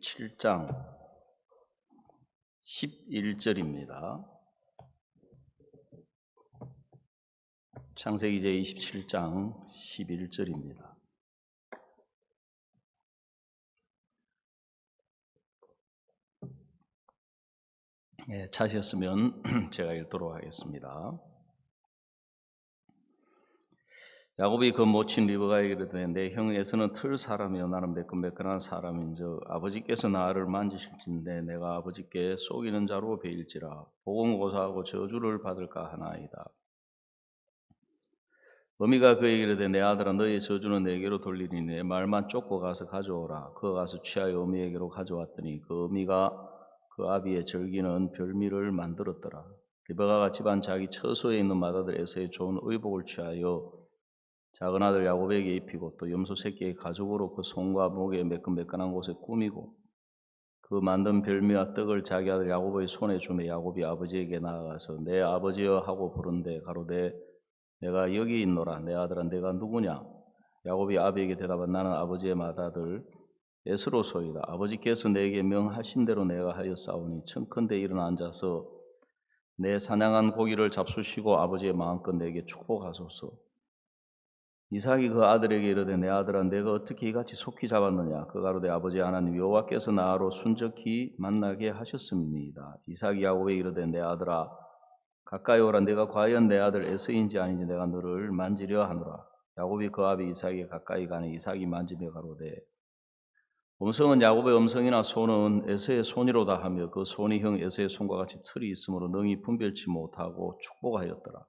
7장 11절입니다. 창세기 제27장 11절입니다. 찾으셨으면 제가 읽도록 하겠습니다. 야곱이 그 모친 리브가에게 이르되 내 형 에서는 틀 사람이요 나는 매끈매끈한 사람인즉 아버지께서 나를 만지실진데 내가 아버지께 속이는 자로 베일지라 복음 고사하고 저주를 받을까 하나이다. 어미가 그에게 이르되 내 아들아 너의 저주는 내게로 돌리니 내 말만 쫓고 가서 가져오라. 그가 가서 취하여 어미에게로 가져왔더니 그 어미가 그 아비의 절기는 별미를 만들었더라. 리브가가 집안 자기 처소에 있는 맏아들 에서의 좋은 의복을 취하여 작은 아들 야곱에게 입히고 또 염소 새끼의 가죽으로 그 손과 목에 매끈매끈한 곳에 꾸미고 그 만든 별미와 떡을 자기 아들 야곱의 손에 주매 야곱이 아버지에게 나아가서 내 아버지여 하고 부른데 가로되 내가 여기 있노라. 내 아들아 내가 누구냐? 야곱이 아비에게 대답한 나는 아버지의 맏아들 에스로소이다. 아버지께서 내게 명하신 대로 내가 하였사오니 청컨대 일어나 앉아서 내 사냥한 고기를 잡수시고 아버지의 마음껏 내게 축복하소서. 이삭이 그 아들에게 이르되 내 아들아 내가 어떻게 이같이 속히 잡았느냐? 그 가로되 아버지 하나님 여호와께서 나로 순적히 만나게 하셨음이니이다. 이삭이 야곱에게 이르되 내 아들아 가까이 오라. 내가 과연 내 아들 에서인지 아닌지 내가 너를 만지려 하노라. 야곱이 그 아비 이삭에게 가까이 가니 이삭이 만지며 가로되 음성은 야곱의 음성이나 손은 에서의 손이로다 하며 그 손이 형 에서의 손과 같이 털이 있으므로 능히 분별치 못하고 축복하였더라.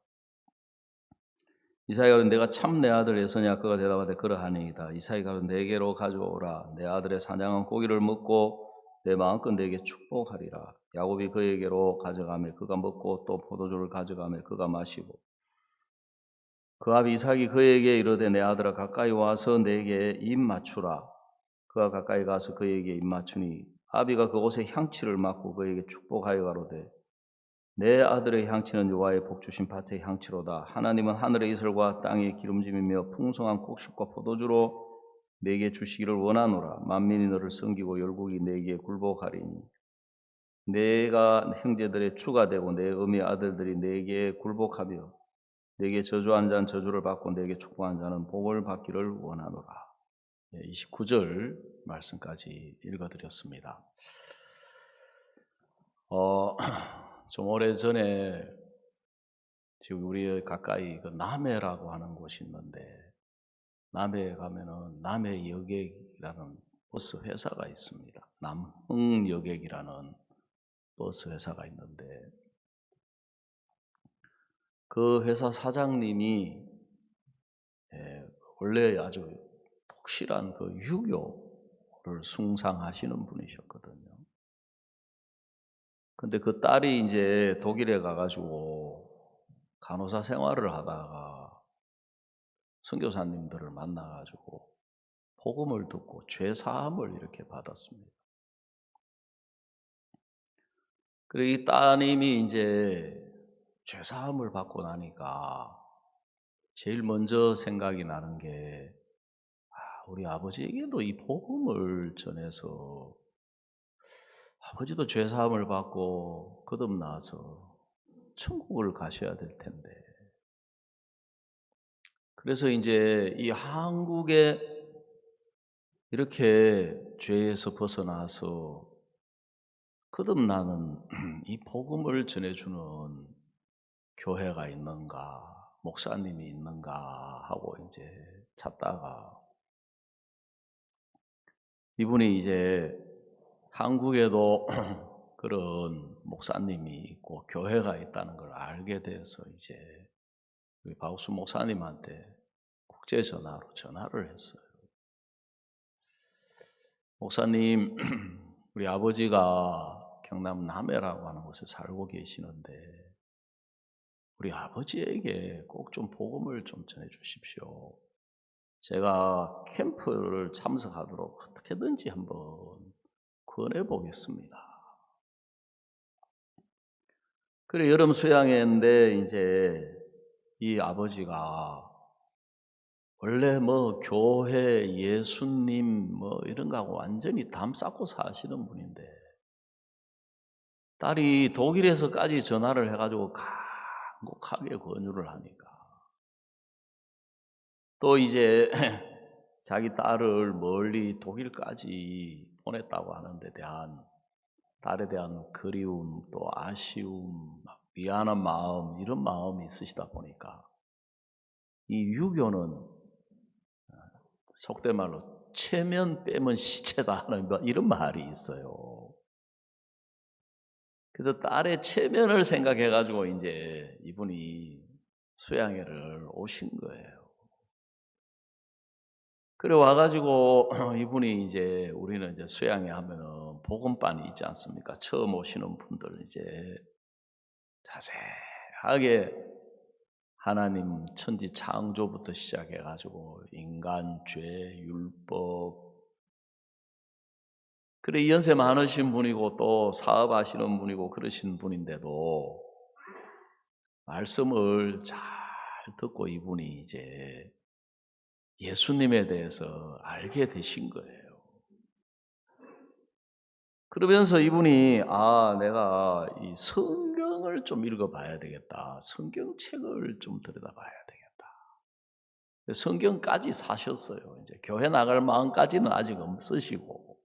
이삭이 가로되 내가 참 내 아들 에서냐? 그가 대답하되 그러하니이다. 이삭이 가로되 내게로 가져오라. 내 아들의 사냥한 고기를 먹고 내 마음껏 내게 축복하리라. 야곱이 그에게로 가져가며 그가 먹고 또 포도주를 가져가며 그가 마시고 그 아비 이삭이 그에게 이르되 내 아들아 가까이 와서 내게 입 맞추라. 그가 가까이 가서 그에게 입 맞추니 아비가 그곳에 향취를 맡고 그에게 축복하여 가로되 내 아들의 향취는 여호와의 복주신 밭의 향취로다. 하나님은 하늘의 이슬과 땅의 기름짐이며 풍성한 곡식과 포도주로 내게 주시기를 원하노라. 만민이 너를 섬기고 열국이 내게 굴복하리니 내가 형제들의 주가 되고 내 어미 아들들이 내게 굴복하며 내게 저주한 자는 저주를 받고 내게 축복한 자는 복을 받기를 원하노라. 29절 말씀까지 읽어드렸습니다. 좀 오래전에 지금 우리 가까이 그 남해라고 하는 곳이 있는데 남해에 가면은 남해 여객이라는 버스 회사가 있습니다. 남흥 여객이라는 버스 회사가 있는데 그 회사 사장님이 원래 아주 독실한 그 유교를 숭상하시는 분이셨거든요. 근데 그 딸이 이제 독일에 가가지고 간호사 생활을 하다가 선교사님들을 만나가지고 복음을 듣고 죄 사함을 이렇게 받았습니다. 그리고 이 따님이 이제 죄 사함을 받고 나니까 제일 먼저 생각이 나는 게 우리 아버지에게도 이 복음을 전해서 아버지도 죄 사함을 받고 거듭나서 천국을 가셔야 될 텐데. 그래서 이제 이 한국에 이렇게 죄에서 벗어나서 거듭나는 이 복음을 전해주는 교회가 있는가, 목사님이 있는가 하고 이제 찾다가 이분이 이제 한국에도 그런 목사님이 있고 교회가 있다는 걸 알게 돼서 이제 우리 바우스 목사님한테 국제 전화로 전화를 했어요. 목사님, 우리 아버지가 경남 남해라고 하는 곳에 살고 계시는데 우리 아버지에게 꼭 좀 복음을 좀 전해 주십시오. 제가 캠프를 참석하도록 어떻게든지 한번 권해 보겠습니다. 그래 여름 수양회인데 이제 이 아버지가 원래 뭐 교회, 예수님 뭐 이런 거하고 완전히 담 쌓고 사시는 분인데 딸이 독일에서까지 전화를 해가지고 간곡하게 권유를 하니까 또 이제 자기 딸을 멀리 독일까지 보냈다고 하는데 딸에 대한 그리움, 또 아쉬움, 미안한 마음, 이런 마음이 있으시다 보니까 이 유교는 속된 말로 체면 빼면 시체다 하는 이런 말이 있어요. 그래서 딸의 체면을 생각해가지고 이제 이분이 수양회를 오신 거예요. 그래 와가지고 이분이 이제 우리는 이제 수양회 하면은 복음반이 있지 않습니까? 처음 오시는 분들 이제 자세하게 하나님 천지 창조부터 시작해가지고 인간, 죄, 율법. 그래 연세 많으신 분이고 또 사업하시는 분이고 그러신 분인데도 말씀을 잘 듣고 이분이 이제 예수님에 대해서 알게 되신 거예요. 그러면서 이분이 내가 이 성경을 좀 읽어봐야 되겠다. 성경책을 좀 들여다봐야 되겠다. 성경까지 사셨어요. 이제 교회 나갈 마음까지는 아직 없으시고.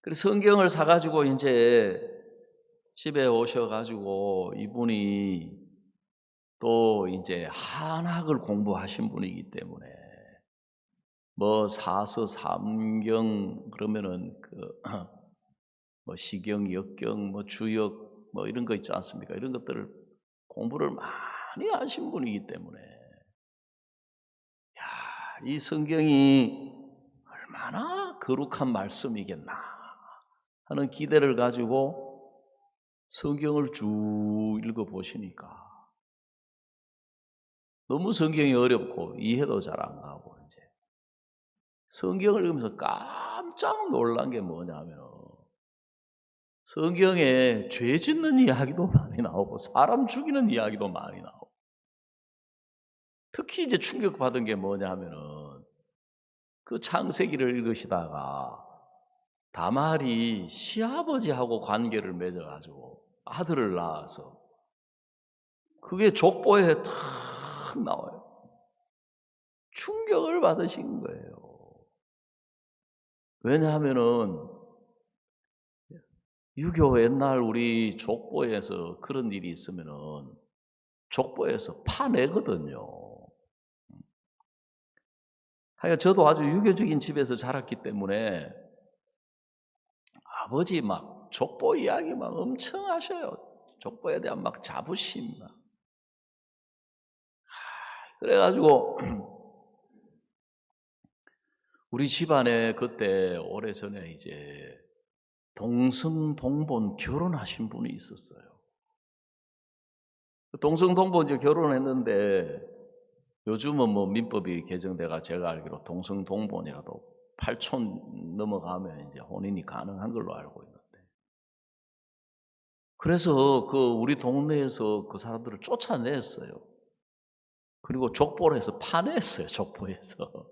그래서 성경을 사가지고 이제 집에 오셔가지고 이분이 또 이제 한학을 공부하신 분이기 때문에 뭐 사서 삼경 그러면은 뭐 시경, 역경, 뭐 주역 뭐 이런 거 있지 않습니까? 이런 것들을 공부를 많이 하신 분이기 때문에 이 성경이 얼마나 거룩한 말씀이겠나 하는 기대를 가지고 성경을 쭉 읽어보시니까 너무 성경이 어렵고 이해도 잘 안 가고 이제 성경을 읽으면서 깜짝 놀란 게 뭐냐면 성경에 죄 짓는 이야기도 많이 나오고 사람 죽이는 이야기도 많이 나오고 특히 이제 충격받은 게 뭐냐 하면은 그 창세기를 읽으시다가 다말이 시아버지하고 관계를 맺어가지고 아들을 낳아서 그게 족보에 탁 나와요. 충격을 받으신 거예요. 왜냐하면은 유교 옛날 우리 족보에서 그런 일이 있으면은 족보에서 파내거든요. 하여간 저도 아주 유교적인 집에서 자랐기 때문에 아버지 막 족보 이야기 막 엄청 하셔요. 족보에 대한 막 자부심 막. 그래가지고 우리 집안에 그때 오래전에 이제 동성동본 결혼하신 분이 있었어요. 동성동본 이제 결혼했는데 요즘은 뭐 민법이 개정돼가 제가 알기로 동성동본이라도 8촌 넘어가면 이제 혼인이 가능한 걸로 알고 있는데. 그래서 그 우리 동네에서 그 사람들을 쫓아냈어요. 그리고 족보를 해서 파냈어요. 족보에서.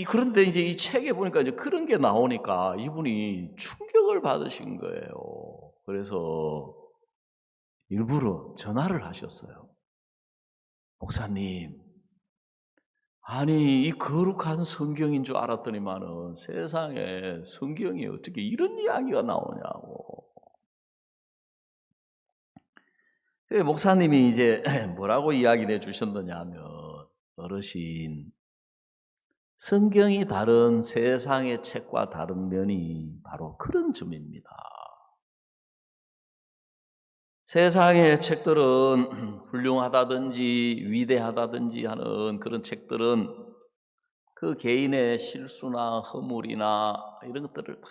그런데 이제 이 책에 보니까 이제 그런 게 나오니까 이분이 충격을 받으신 거예요. 그래서 일부러 전화를 하셨어요. 목사님, 아니 이 거룩한 성경인 줄 알았더니만은 세상에 성경이 어떻게 이런 이야기가 나오냐고. 목사님이 이제 뭐라고 이야기를 해주셨느냐 하면 어르신, 성경이 다른 세상의 책과 다른 면이 바로 그런 점입니다. 세상의 책들은 훌륭하다든지 위대하다든지 하는 그런 책들은 그 개인의 실수나 허물이나 이런 것들을 다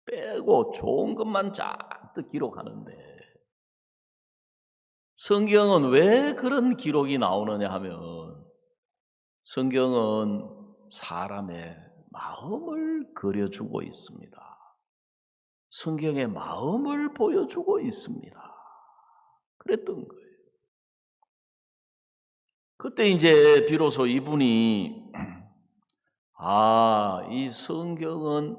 빼고 좋은 것만 잔뜩 기록하는데 성경은 왜 그런 기록이 나오느냐 하면 성경은 사람의 마음을 그려주고 있습니다. 성경의 마음을 보여주고 있습니다. 그랬던 거예요. 그때 이제 비로소 이분이 이 성경은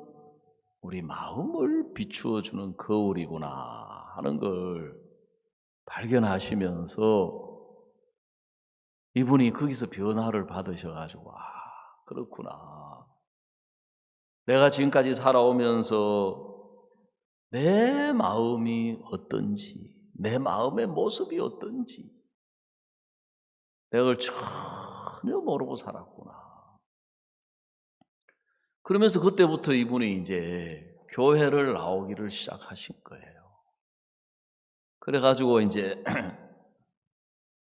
우리 마음을 비추어 주는 거울이구나 하는 걸 발견하시면서 이분이 거기서 변화를 받으셔가지고 그렇구나. 내가 지금까지 살아오면서 내 마음이 어떤지, 내 마음의 모습이 어떤지 내가 그걸 전혀 모르고 살았구나. 그러면서 그때부터 이분이 이제 교회를 나오기를 시작하신 거예요. 그래가지고 이제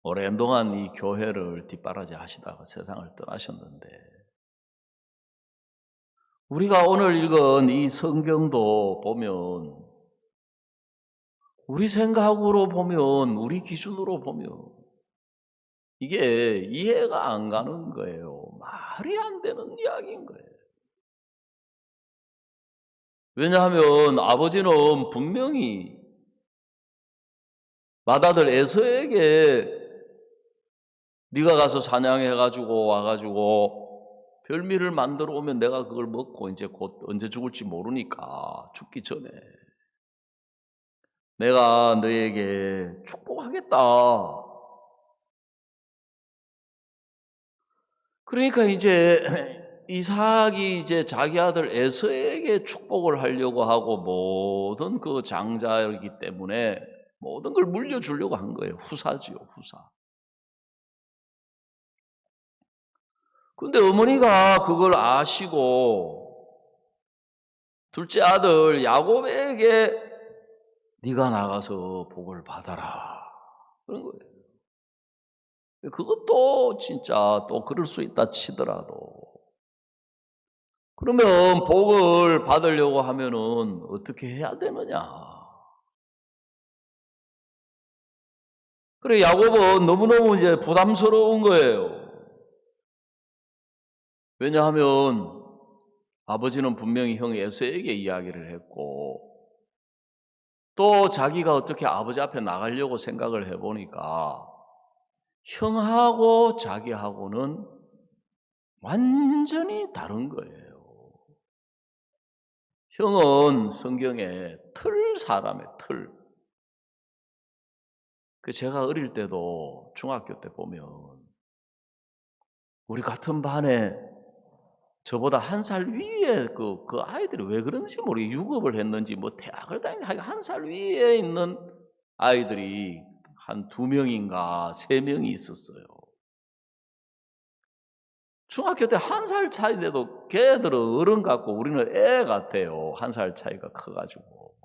오랜 동안 이 교회를 뒷바라지 하시다가 세상을 떠나셨는데, 우리가 오늘 읽은 이 성경도 보면 우리 생각으로 보면, 우리 기준으로 보면 이게 이해가 안 가는 거예요. 말이 안 되는 이야기인 거예요. 왜냐하면 아버지는 분명히 맏아들 에서에게 네가 가서 사냥해가지고 와가지고 별미를 만들어 오면 내가 그걸 먹고 이제 곧 언제 죽을지 모르니까 죽기 전에 내가 너에게 축복하겠다. 그러니까 이제 이삭이 이제 자기 아들 에서에게 축복을 하려고 하고 모든 그 장자이기 때문에 모든 걸 물려주려고 한 거예요. 후사지요, 후사. 근데 어머니가 그걸 아시고 둘째 아들 야곱에게 네가 나가서 복을 받아라 그런 거예요. 그것도 진짜 또 그럴 수 있다 치더라도, 그러면 복을 받으려고 하면은 어떻게 해야 되느냐? 그래, 야곱은 너무너무 이제 부담스러운 거예요. 왜냐하면 아버지는 분명히 형 에서에게 이야기를 했고, 또 자기가 어떻게 아버지 앞에 나가려고 생각을 해보니까 형하고 자기하고는 완전히 다른 거예요. 형은 성경에 틀 사람의 틀. 제가 어릴 때도 중학교 때 보면 우리 같은 반에 저보다 한 살 위에 그 아이들이 왜 그런지 모르겠어요. 유급을 했는지 뭐 대학을 다니는지 한 살 위에 있는 아이들이 한 2명인가 3명이 있었어요. 중학교 때 1살 차이 돼도 걔들은 어른 같고 우리는 애 같아요. 1살 차이가 커가지고.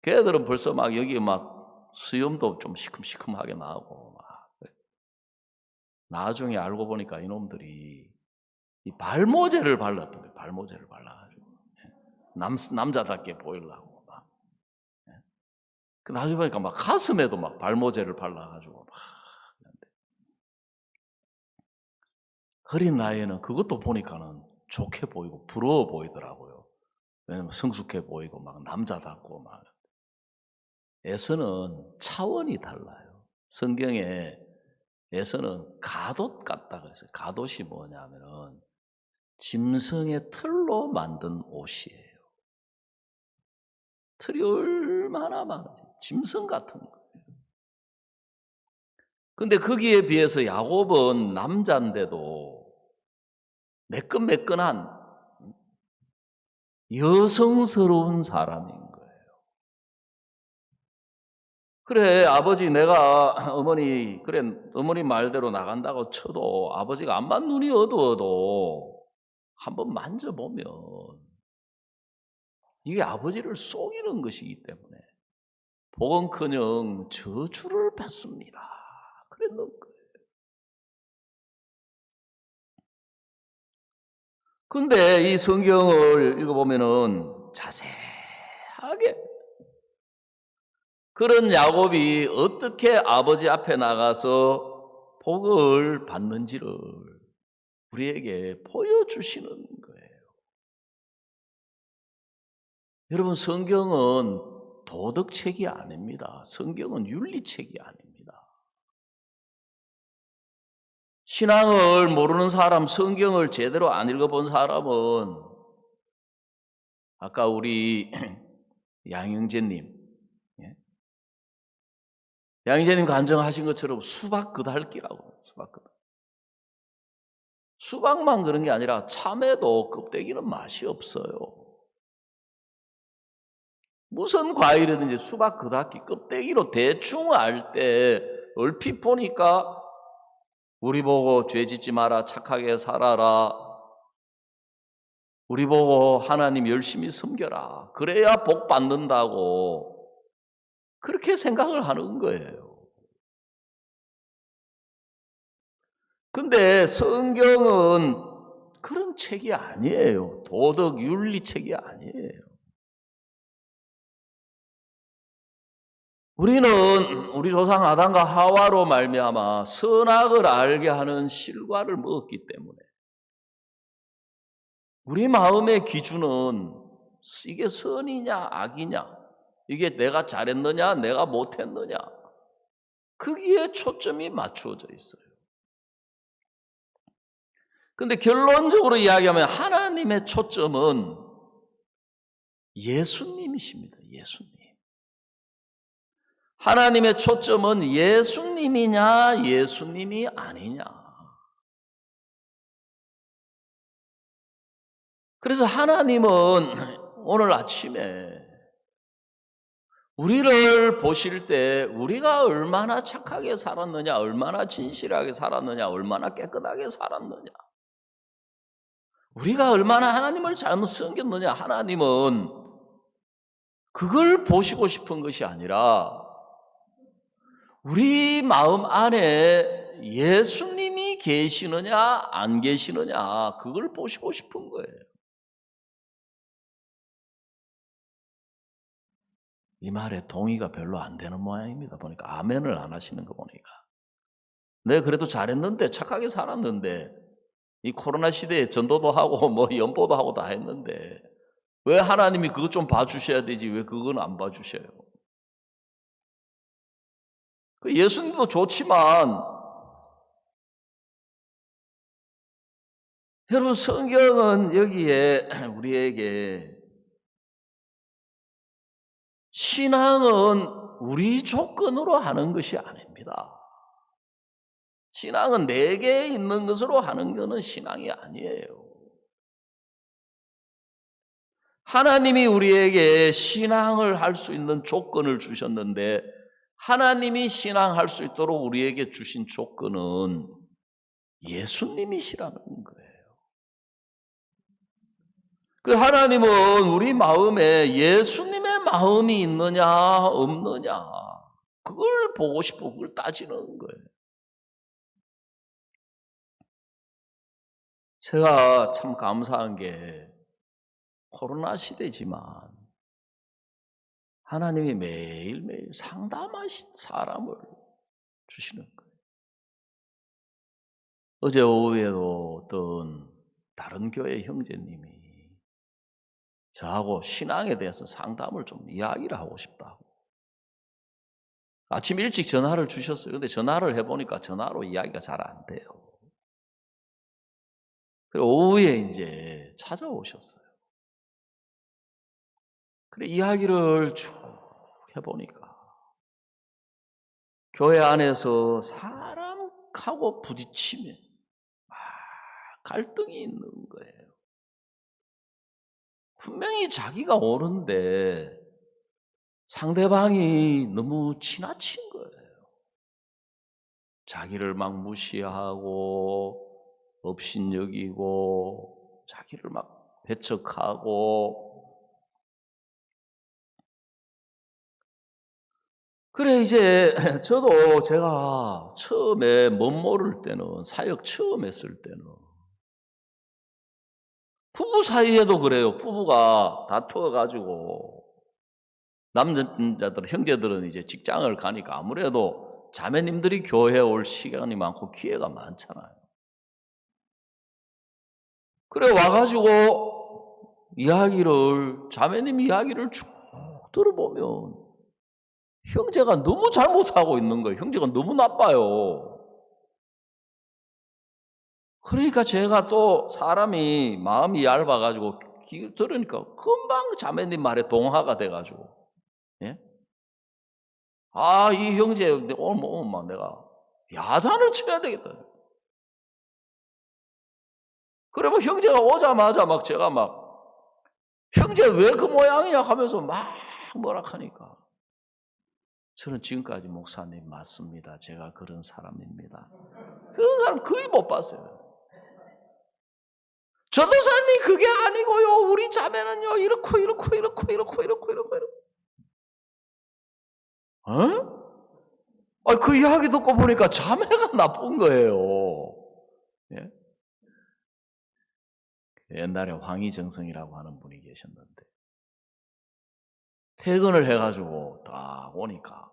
걔들은 벌써 막 여기 막 수염도 좀 시큼시큼하게 나고 막. 나중에 알고 보니까 이놈들이 이 발모제를 발랐던 거예요. 발모제를 발라가지고 남자답게 보이려고 막. 나중에 보니까 막 가슴에도 막 발모제를 발라가지고 막. 어린 나이에는 그것도 보니까는 좋게 보이고 부러워 보이더라고요. 왜냐면 성숙해 보이고 막 남자답고 막. 에서는 차원이 달라요. 성경에 에서는 가돛 같다 그랬어요. 가돛이 뭐냐면은 짐승의 털로 만든 옷이에요. 털이 얼마나 많은지 짐승 같은 거예요. 근데 거기에 비해서 야곱은 남자인데도 매끈매끈한 여성스러운 사람인 거예요. 그래, 아버지 내가 어머니 말대로 나간다고 쳐도 아버지가 암만 눈이 어두워도 한번 만져보면 이게 아버지를 속이는 것이기 때문에 복은커녕 저주를 받습니다. 그랬는 거예요. 근데 이 성경을 읽어보면은 자세하게 그런 야곱이 어떻게 아버지 앞에 나가서 복을 받는지를 우리에게 보여주시는 거예요. 여러분, 성경은 도덕책이 아닙니다. 성경은 윤리책이 아닙니다. 신앙을 모르는 사람, 성경을 제대로 안 읽어본 사람은 아까 우리 양영재님, 양영재님 간증하신 것처럼 수박 그달기라고. 수박만 그런 게 아니라 참외도 껍데기는 맛이 없어요. 무슨 과일이든지 수박 그닫기 껍데기로 대충 알 때 얼핏 보니까 우리 보고 죄 짓지 마라, 착하게 살아라, 우리 보고 하나님 열심히 섬겨라, 그래야 복 받는다고 그렇게 생각을 하는 거예요. 근데 성경은 그런 책이 아니에요. 도덕 윤리 책이 아니에요. 우리는 우리 조상 아담과 하와로 말미암아 선악을 알게 하는 실과를 먹었기 때문에 우리 마음의 기준은 이게 선이냐 악이냐, 이게 내가 잘했느냐 내가 못했느냐, 거기에 초점이 맞추어져 있어요. 근데 결론적으로 이야기하면 하나님의 초점은 예수님이십니다. 예수님. 하나님의 초점은 예수님이냐 예수님이 아니냐. 그래서 하나님은 오늘 아침에 우리를 보실 때 우리가 얼마나 착하게 살았느냐, 얼마나 진실하게 살았느냐, 얼마나 깨끗하게 살았느냐, 우리가 얼마나 하나님을 잘못 섬겼느냐, 하나님은 그걸 보시고 싶은 것이 아니라 우리 마음 안에 예수님이 계시느냐 안 계시느냐, 그걸 보시고 싶은 거예요. 이 말에 동의가 별로 안 되는 모양입니다. 보니까 아멘을 안 하시는 거 보니까. 내가 그래도 잘했는데, 착하게 살았는데, 이 코로나 시대에 전도도 하고 뭐 연보도 하고 다 했는데 왜 하나님이 그것 좀 봐주셔야 되지 왜 그건 안 봐주셔요? 예수님도 좋지만 여러분, 성경은 여기에 우리에게 신앙은 우리 조건으로 하는 것이 아닙니다. 신앙은 내게 있는 것으로 하는 것은 신앙이 아니에요. 하나님이 우리에게 신앙을 할 수 있는 조건을 주셨는데 하나님이 신앙할 수 있도록 우리에게 주신 조건은 예수님이시라는 거예요. 그 하나님은 우리 마음에 예수님의 마음이 있느냐 없느냐 그걸 보고 싶고 그걸 따지는 거예요. 제가 참 감사한 게 코로나 시대지만 하나님이 매일매일 상담하신 사람을 주시는 거예요. 어제 오후에도 어떤 다른 교회 형제님이 저하고 신앙에 대해서 상담을 좀 이야기를 하고 싶다고 아침 일찍 전화를 주셨어요. 근데 전화를 해보니까 전화로 이야기가 잘 안 돼요. 그리고 오후에 이제 찾아오셨어요. 그래 이야기를 쭉 해보니까 교회 안에서 사람하고 부딪히면 갈등이 있는 거예요. 분명히 자기가 옳은데 상대방이 너무 지나친 거예요. 자기를 막 무시하고 업신여기고 자기를 막 배척하고. 그래 이제 저도 제가 처음에 못 모를 때는 사역 처음 했을 때는 부부 사이에도 그래요. 부부가 다투어가지고 남자들 형제들은 이제 직장을 가니까 아무래도 자매님들이 교회에 올 시간이 많고 기회가 많잖아요. 그래 와가지고 자매님 이야기를 쭉 들어보면 형제가 너무 잘못하고 있는 거예요. 형제가 너무 나빠요. 그러니까 제가 또 사람이 마음이 얇아가지고 들으니까 금방 자매님 말에 동화가 돼가지고, 예? 아, 이 형제 오늘 막 내가 야단을 쳐야 되겠다. 그래 뭐 형제가 오자마자 막 제가 막 형제 왜 그 모양이냐 하면서 막 뭐라 하니까 저는 지금까지 목사님 맞습니다. 제가 그런 사람입니다. 그런 사람 거의 못 봤어요. 전도사님 그게 아니고요. 우리 자매는요 이렇고 이렇고 이렇고 이렇고 이렇고 이렇고 이렇고. 어? 그 이야기 듣고 보니까 자매가 나쁜 거예요. 예? 옛날에 황희정성이라고 하는 분이 계셨는데 퇴근을 해가지고 딱 오니까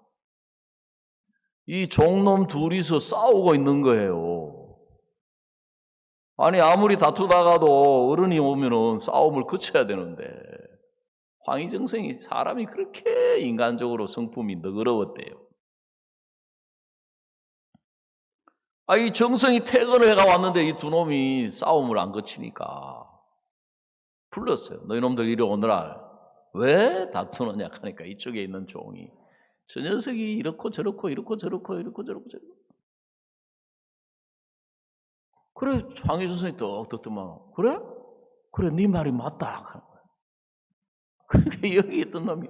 이 종놈 둘이서 싸우고 있는 거예요. 아니 아무리 다투다가도 어른이 오면은 싸움을 그쳐야 되는데 황희정성이 사람이 그렇게 인간적으로 성품이 너그러웠대요. 이 정성이 퇴근을 해가 왔는데 이 두 놈이 싸움을 안 그치니까 불렀어요. 너희 놈들 이리 오너라. 왜 다투느냐 하니까 이쪽에 있는 종이 저 녀석이 이렇고 저렇고 이렇고 저렇고 이렇고 저렇고 저렇고. 그래 황희정성이 또 듣더만 그래? 그래 네 말이 맞다 하는 거야. 그러니까 여기 있던 놈이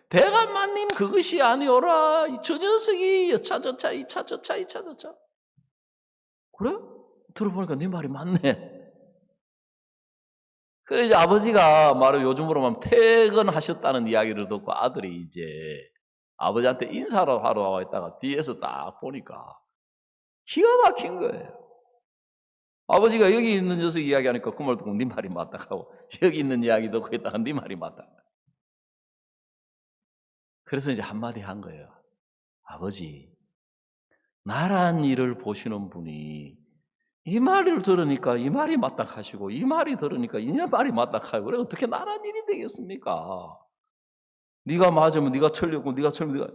대감마님 그것이 아니오라. 저 녀석이 여차 저차 이차 저차 이차 저차. 그래? 들어보니까 네 말이 맞네. 그래 이제 아버지가 말을 요즘으로 하면 퇴근하셨다는 이야기를 듣고 아들이 이제 아버지한테 인사를 하러 나와 있다가 뒤에서 딱 보니까 기가 막힌 거예요. 아버지가 여기 있는 녀석 이야기하니까 그 말 듣고 네 말이 맞다 하고 여기 있는 이야기 듣고 있다가 네 말이 맞다. 그래서 이제 한마디 한 거예요. 아버지, 나란 일을 보시는 분이 이 말을 들으니까 이 말이 맞다 하시고 이 말이 들으니까 이 말이 맞다 하고 그래 어떻게 나란 일이 되겠습니까? 네가 맞으면 네가 틀렸고 네가 틀리면 네가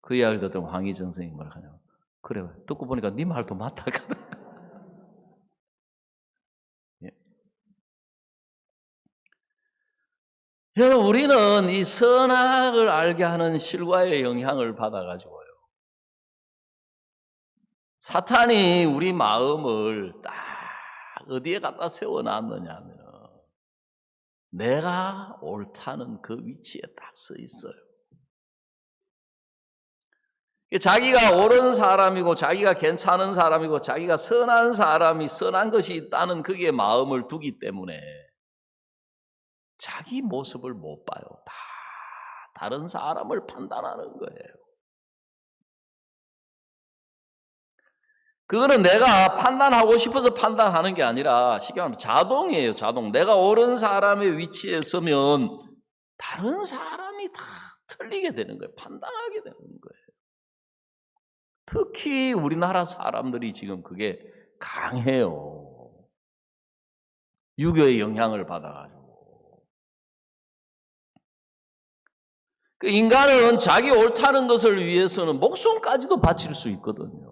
그 이야기를 듣던 황희정 선생님이 뭐라 하냐 그래 듣고 보니까 네 말도 맞다 예. 여러분 우리는 이 선악을 알게 하는 실과의 영향을 받아가지고요 사탄이 우리 마음을 딱 어디에 갖다 세워놨느냐 하면 내가 옳다는 그 위치에 딱 서 있어요. 자기가 옳은 사람이고 자기가 괜찮은 사람이고 자기가 선한 사람이 선한 것이 있다는 그게 마음을 두기 때문에 자기 모습을 못 봐요. 다 다른 사람을 판단하는 거예요. 그거는 내가 판단하고 싶어서 판단하는 게 아니라 쉽게 말하면 자동이에요. 자동. 내가 옳은 사람의 위치에 서면 다른 사람이 다 틀리게 되는 거예요. 판단하게 되는 거예요. 특히 우리나라 사람들이 지금 그게 강해요. 유교의 영향을 받아가지고. 그 인간은 자기 옳다는 것을 위해서는 목숨까지도 바칠 수 있거든요.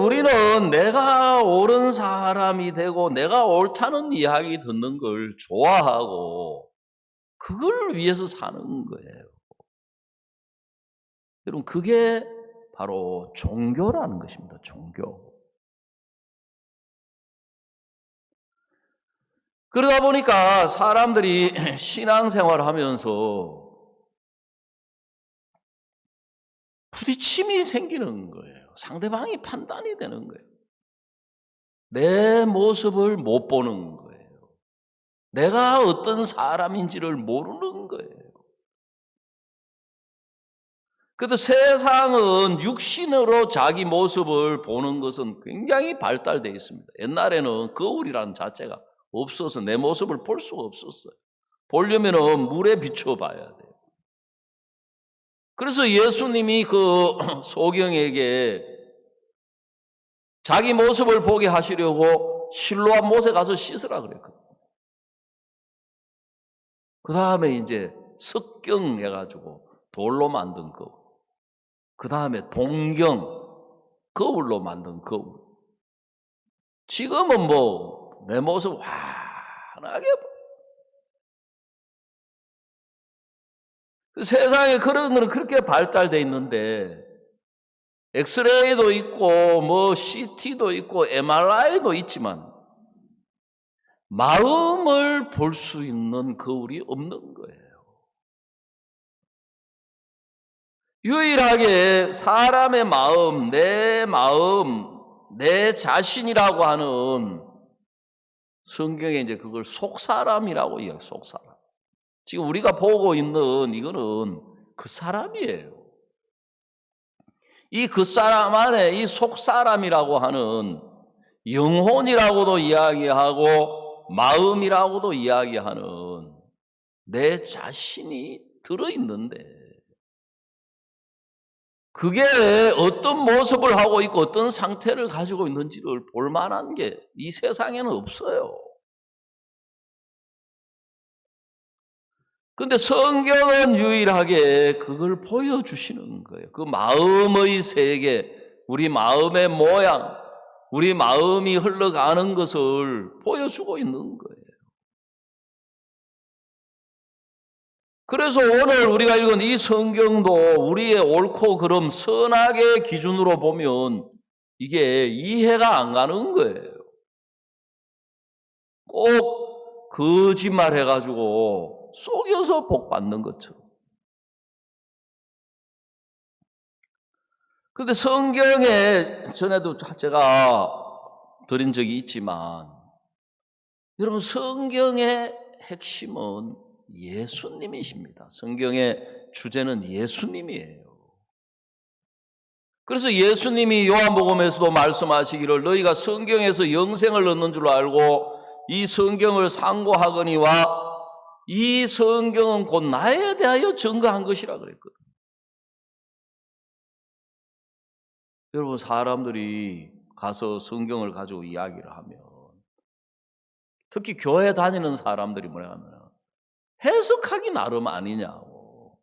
우리는 내가 옳은 사람이 되고 내가 옳다는 이야기 듣는 걸 좋아하고 그걸 위해서 사는 거예요. 여러분 그게 바로 종교라는 것입니다. 종교. 그러다 보니까 사람들이 신앙생활을 하면서 부딪힘이 생기는 거예요. 상대방이 판단이 되는 거예요. 내 모습을 못 보는 거예요. 내가 어떤 사람인지를 모르는 거예요. 그래도 세상은 육신으로 자기 모습을 보는 것은 굉장히 발달되어 있습니다. 옛날에는 거울이라는 자체가 없어서 내 모습을 볼 수가 없었어요. 보려면 물에 비추어 봐야 돼요. 그래서 예수님이 그 소경에게 자기 모습을 보게 하시려고 실로암 못에 가서 씻으라 그랬거든요. 그 다음에 이제 석경 해가지고 돌로 만든 거울. 그 다음에 동경, 거울로 만든 거울. 지금은 뭐 내 모습 환하게 세상에 그런 거는 그렇게 발달되어 있는데 엑스레이도 있고 뭐 CT도 있고 MRI도 있지만 마음을 볼 수 있는 거울이 없는 거예요. 유일하게 사람의 마음, 내 자신이라고 하는 성경에 이제 그걸 속사람이라고 해요. 속사람. 지금 우리가 보고 있는 이거는 그 사람이에요. 이 그 사람 안에 이 속사람이라고 하는 영혼이라고도 이야기하고 마음이라고도 이야기하는 내 자신이 들어있는데 그게 어떤 모습을 하고 있고 어떤 상태를 가지고 있는지를 볼 만한 게 이 세상에는 없어요. 근데 성경은 유일하게 그걸 보여주시는 거예요. 그 마음의 세계, 우리 마음의 모양, 우리 마음이 흘러가는 것을 보여주고 있는 거예요. 그래서 오늘 우리가 읽은 이 성경도 우리의 옳고 그름 선악의 기준으로 보면 이게 이해가 안 가는 거예요. 꼭 거짓말 해가지고 속여서 복 받는 것처럼. 그런데 성경에 전에도 제가 드린 적이 있지만 여러분 성경의 핵심은 예수님이십니다. 성경의 주제는 예수님이에요. 그래서 예수님이 요한복음에서도 말씀하시기를 너희가 성경에서 영생을 얻는 줄 알고 이 성경을 상고하거니와 이 성경은 곧 나에 대하여 증거한 것이라 그랬거든요. 여러분 사람들이 가서 성경을 가지고 이야기를 하면 특히 교회 다니는 사람들이 뭐냐 하면 해석하기 나름 아니냐고.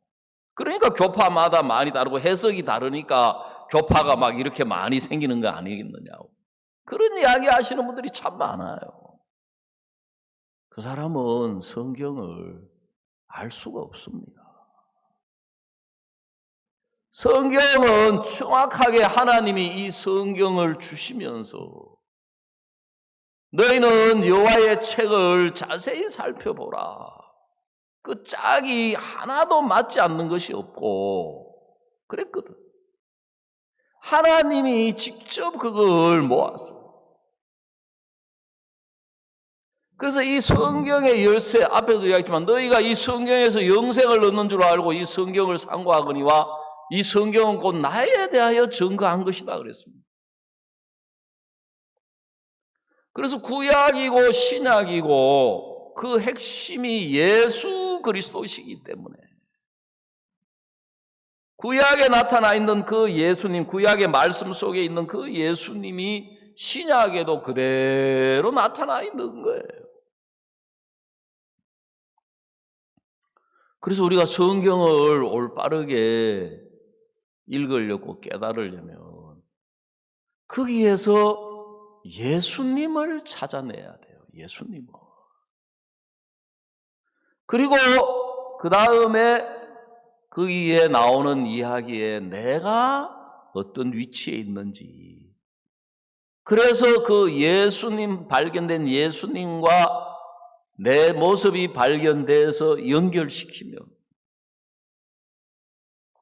그러니까 교파마다 많이 다르고 해석이 다르니까 교파가 막 이렇게 많이 생기는 거 아니겠느냐고. 그런 이야기 하시는 분들이 참 많아요. 그 사람은 성경을 알 수가 없습니다. 성경은 정확하게 하나님이 이 성경을 주시면서 너희는 여호와의 책을 자세히 살펴보라. 그 짝이 하나도 맞지 않는 것이 없고 그랬거든. 하나님이 직접 그걸 모았어요. 그래서 이 성경의 열쇠 앞에도 이야기했지만 너희가 이 성경에서 영생을 얻는 줄 알고 이 성경을 상고하거니와 이 성경은 곧 나에 대하여 증거한 것이다 그랬습니다. 그래서 구약이고 신약이고 그 핵심이 예수 그리스도이시기 때문에 구약에 나타나 있는 그 예수님, 구약의 말씀 속에 있는 그 예수님이 신약에도 그대로 나타나 있는 거예요. 그래서 우리가 성경을 올바르게 읽으려고 깨달으려면 거기에서 예수님을 찾아내야 돼요. 예수님을. 그리고 그 다음에 거기에 나오는 이야기에 내가 어떤 위치에 있는지. 그래서 그 예수님, 발견된 예수님과 내 모습이 발견돼서 연결시키면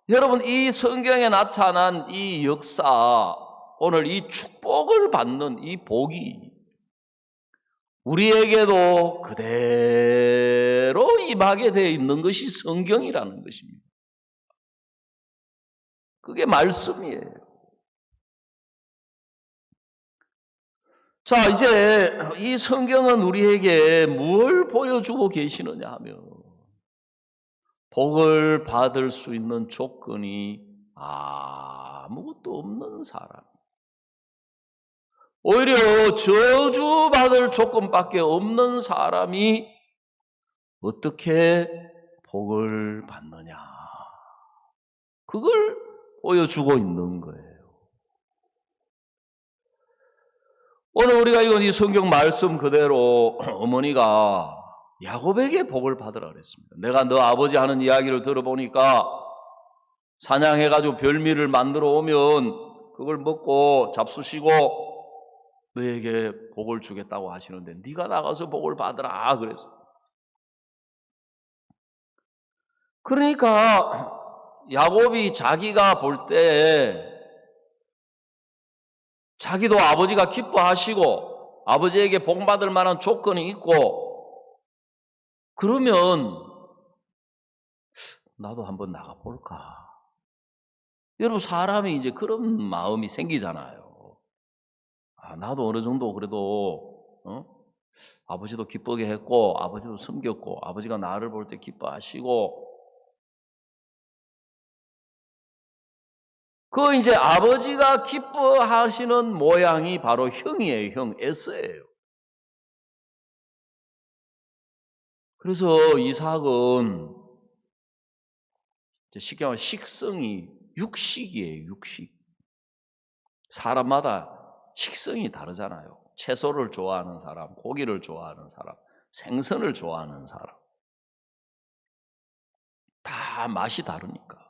여러분 이 성경에 나타난 이 역사, 오늘 이 축복을 받는 이 복이 우리에게도 그대로 임하게 되어 있는 것이 성경이라는 것입니다. 그게 말씀이에요. 자, 이제 이 성경은 우리에게 뭘 보여주고 계시느냐 하면 복을 받을 수 있는 조건이 아무것도 없는 사람. 오히려 저주받을 조건밖에 없는 사람이 어떻게 복을 받느냐. 그걸 보여주고 있는 거예요. 오늘 우리가 읽은 이 성경 말씀 그대로 어머니가 야곱에게 복을 받으라 그랬습니다. 내가 너 아버지 하는 이야기를 들어보니까 사냥해가지고 별미를 만들어 오면 그걸 먹고 잡수시고 너에게 복을 주겠다고 하시는데 네가 나가서 복을 받으라 그랬어요. 그러니까 야곱이 자기가 볼 때 자기도 아버지가 기뻐하시고 아버지에게 복받을 만한 조건이 있고 그러면 나도 한번 나가볼까. 여러분 사람이 이제 그런 마음이 생기잖아요. 나도 어느 정도 그래도 아버지도 기쁘게 했고 아버지도 섬겼고 아버지가 나를 볼 때 기뻐하시고 그 이제 아버지가 기뻐하시는 모양이 바로 형이에요. 형 에서예요. 그래서 이삭은 쉽게 말하면 식성이 육식이에요. 육식. 사람마다 식성이 다르잖아요. 채소를 좋아하는 사람, 고기를 좋아하는 사람, 생선을 좋아하는 사람. 다 맛이 다르니까.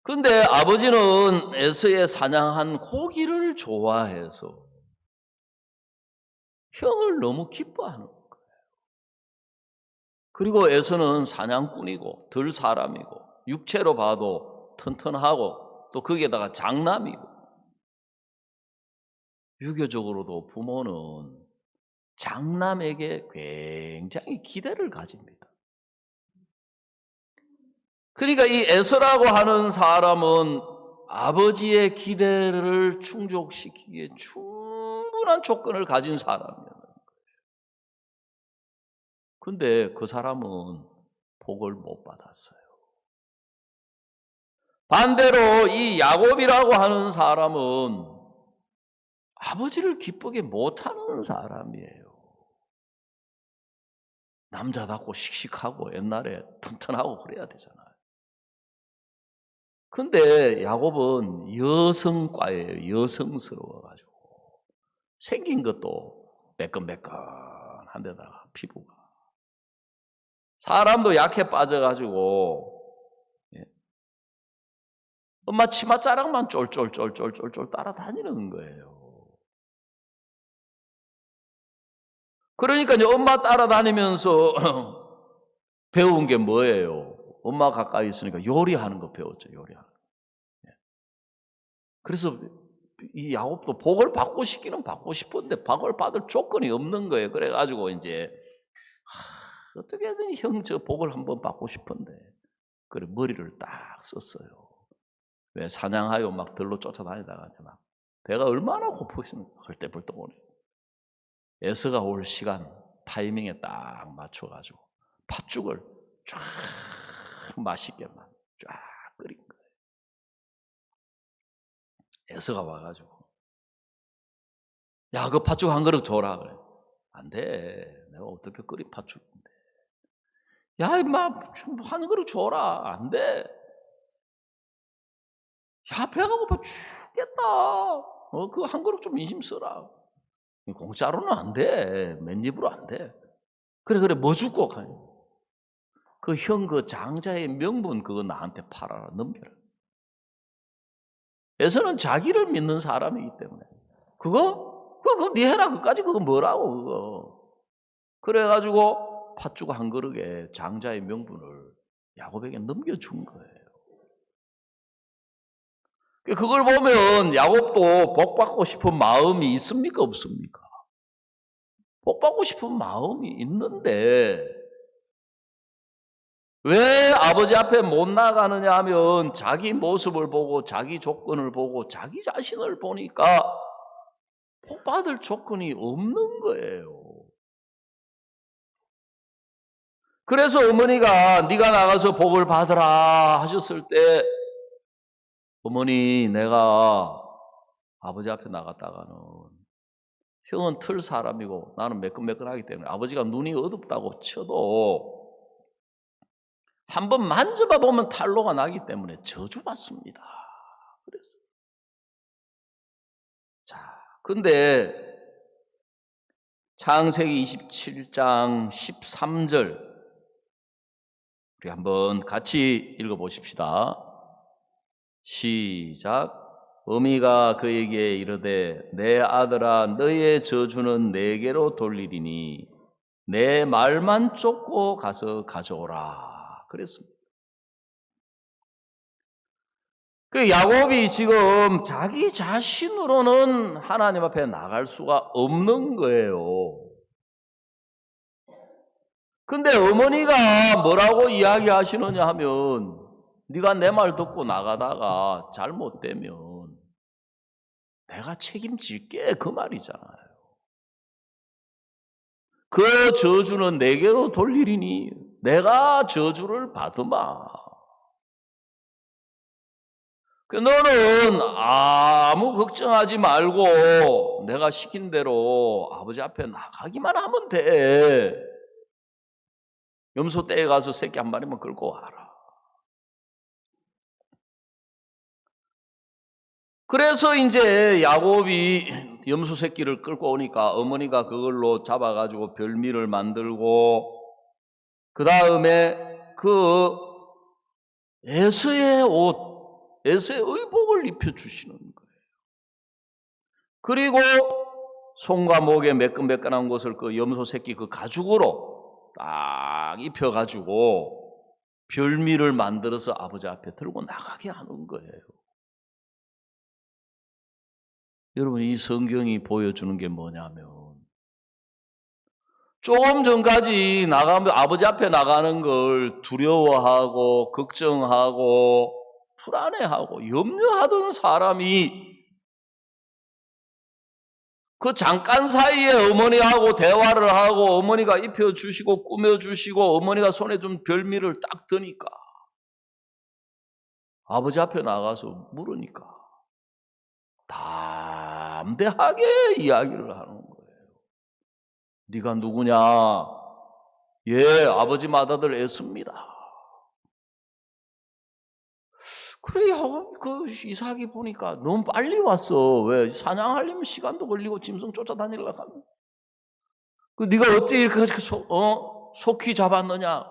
근데 아버지는 에서의 사냥한 고기를 좋아해서 형을 너무 기뻐하는 거예요. 그리고 에서는 사냥꾼이고 덜 사람이고 육체로 봐도 튼튼하고 또 거기에다가 장남이고 유교적으로도 부모는 장남에게 굉장히 기대를 가집니다. 그러니까 이 에서라고 하는 사람은 아버지의 기대를 충족시키기에 충분한 조건을 가진 사람이었는 거예요. 그런데 그 사람은 복을 못 받았어요. 반대로 이 야곱이라고 하는 사람은 아버지를 기쁘게 못하는 사람이에요. 남자답고 씩씩하고 옛날에 튼튼하고 그래야 되잖아요. 근데 야곱은 여성과예요. 여성스러워가지고 생긴 것도 매끈매끈한 데다가 피부가 사람도 약해 빠져가지고 엄마 치맛자락만 쫄쫄쫄쫄쫄쫄 따라다니는 거예요. 그러니까 이제 엄마 따라다니면서 배운 게 뭐예요? 엄마 가까이 있으니까 요리하는 거 배웠죠. 요리하는 거. 그래서 이 야곱도 복을 받고 싶기는 받고 싶은데 복을 받을 조건이 없는 거예요. 그래가지고 이제 어떻게든 형 저 복을 한번 받고 싶은데 그래 머리를 딱 썼어요. 왜 사냥하여 막 들로 쫓아다니다가 막 배가 얼마나 고프겠습니까? 헐떡벌떡 오네. 에서가 올 시간 타이밍에 딱 맞춰가지고 팥죽을 쫙 맛있게만 쫙 끓인 거예요. 에서가 와가지고 야, 그 팥죽 한 그릇 줘라 그래. 안 돼. 내가 어떻게 끓인 팥죽인데. 야, 임마 한 그릇 줘라. 안 돼. 야, 배가 고파 죽겠다. 그 한 그릇 좀 인심 써라. 공짜로는 안 돼. 맨입으로 안 돼. 그래 뭐 줄고 가냐. 그 형 그 장자의 명분 그거 나한테 팔아라. 넘겨라. 에서는 자기를 믿는 사람이기 때문에 그거 네 해라. 그까지 그거 뭐라고 그거. 그래가지고 팥죽 한 그릇에 장자의 명분을 야곱에게 넘겨준 거예요. 그걸 보면 야곱도 복 받고 싶은 마음이 있습니까? 없습니까? 복 받고 싶은 마음이 있는데 왜 아버지 앞에 못 나가느냐 하면 자기 모습을 보고 자기 조건을 보고 자기 자신을 보니까 복 받을 조건이 없는 거예요. 그래서 어머니가 네가 나가서 복을 받으라 하셨을 때 어머니 내가 아버지 앞에 나갔다가는 형은 틀 사람이고 나는 매끈매끈하기 때문에 아버지가 눈이 어둡다고 쳐도 한번 만져봐 보면 탈로가 나기 때문에 저주받습니다. 그래서 자, 근데 창세기 27장 13절 우리 한번 같이 읽어보십시다. 시작. 어미가 그에게 이르되 내 아들아 너의 저주는 내게로 돌리리니 내 말만 쫓고 가서 가져오라 그랬습니다. 그 야곱이 지금 자기 자신으로는 하나님 앞에 나갈 수가 없는 거예요. 근데 어머니가 뭐라고 이야기하시느냐 하면 네가 내 말 듣고 나가다가 잘못되면 내가 책임질게 그 말이잖아요. 그 저주는 내게로 돌리리니 내가 저주를 받으마. 너는 아무 걱정하지 말고 내가 시킨 대로 아버지 앞에 나가기만 하면 돼. 염소 떼에 가서 새끼 한 마리만 끌고 와라. 그래서 이제 야곱이 염소 새끼를 끌고 오니까 어머니가 그걸로 잡아가지고 별미를 만들고 그 다음에 그 에서의 옷, 에서의 의복을 입혀주시는 거예요. 그리고 손과 목에 매끈매끈한 것을 그 염소 새끼 그 가죽으로 딱 입혀가지고 별미를 만들어서 아버지 앞에 들고 나가게 하는 거예요. 여러분, 이 성경이 보여주는 게 뭐냐면 조금 전까지 나가면 아버지 앞에 나가는 걸 두려워하고 걱정하고 불안해하고 염려하던 사람이 그 잠깐 사이에 어머니하고 대화를 하고 어머니가 입혀주시고 꾸며주시고 어머니가 손에 좀 별미를 딱 드니까 아버지 앞에 나가서 물으니까 담대하게 이야기를 하는 거예요. 네가 누구냐? 예, 아버지 맏아들 에서입니다. 그래, 그 이삭이 보니까 너무 빨리 왔어. 왜? 사냥하려면 시간도 걸리고 짐승 쫓아다니려고 하면. 그 네가 어째 이렇게 속히 잡았느냐?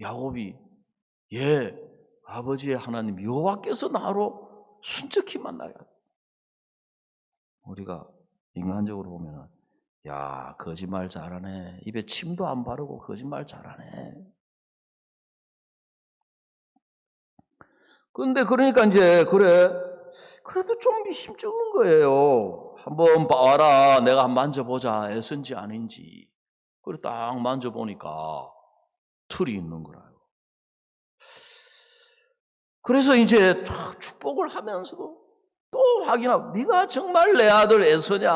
야곱이 예, 아버지의 하나님 여호와께서 나로 순적히 만나야. 우리가 인간적으로 보면은 야, 거짓말 잘하네. 입에 침도 안 바르고 거짓말 잘하네. 근데 그러니까 이제 그래도 좀 미심쩍은 거예요. 한번 봐라. 내가 한번 만져보자. 애쓴지 아닌지. 그래 딱 만져보니까 털이 있는 거라요. 그래서 이제 딱 축복을 하면서도 또 확인하고 네가 정말 내 아들 에서냐?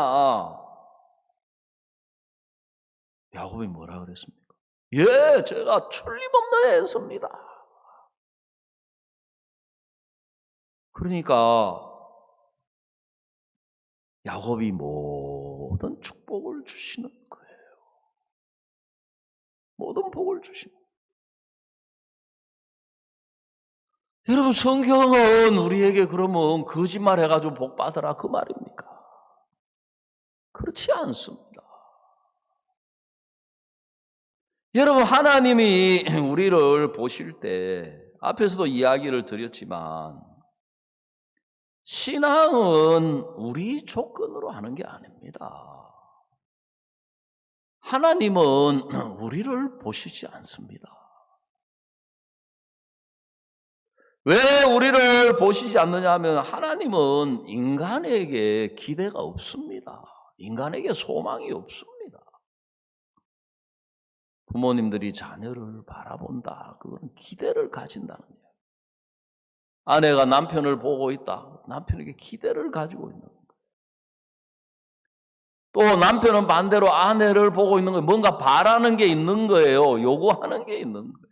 야곱이 뭐라 그랬습니까? 예, 제가 틀림없는 에서입니다. 그러니까 야곱이 모든 축복을 주시는 거예요. 모든 복을 주시는 거예요. 여러분, 성경은 우리에게 그러면 거짓말 해가지고 복 받으라 그 말입니까? 그렇지 않습니다. 여러분, 하나님이 우리를 보실 때 앞에서도 이야기를 드렸지만 신앙은 우리 조건으로 하는 게 아닙니다. 하나님은 우리를 보시지 않습니다. 왜 우리를 보시지 않느냐 하면 하나님은 인간에게 기대가 없습니다. 인간에게 소망이 없습니다. 부모님들이 자녀를 바라본다. 그건 기대를 가진다는 거예요. 아내가 남편을 보고 있다. 남편에게 기대를 가지고 있는 거예요. 또 남편은 반대로 아내를 보고 있는 거예요. 뭔가 바라는 게 있는 거예요. 요구하는 게 있는 거예요.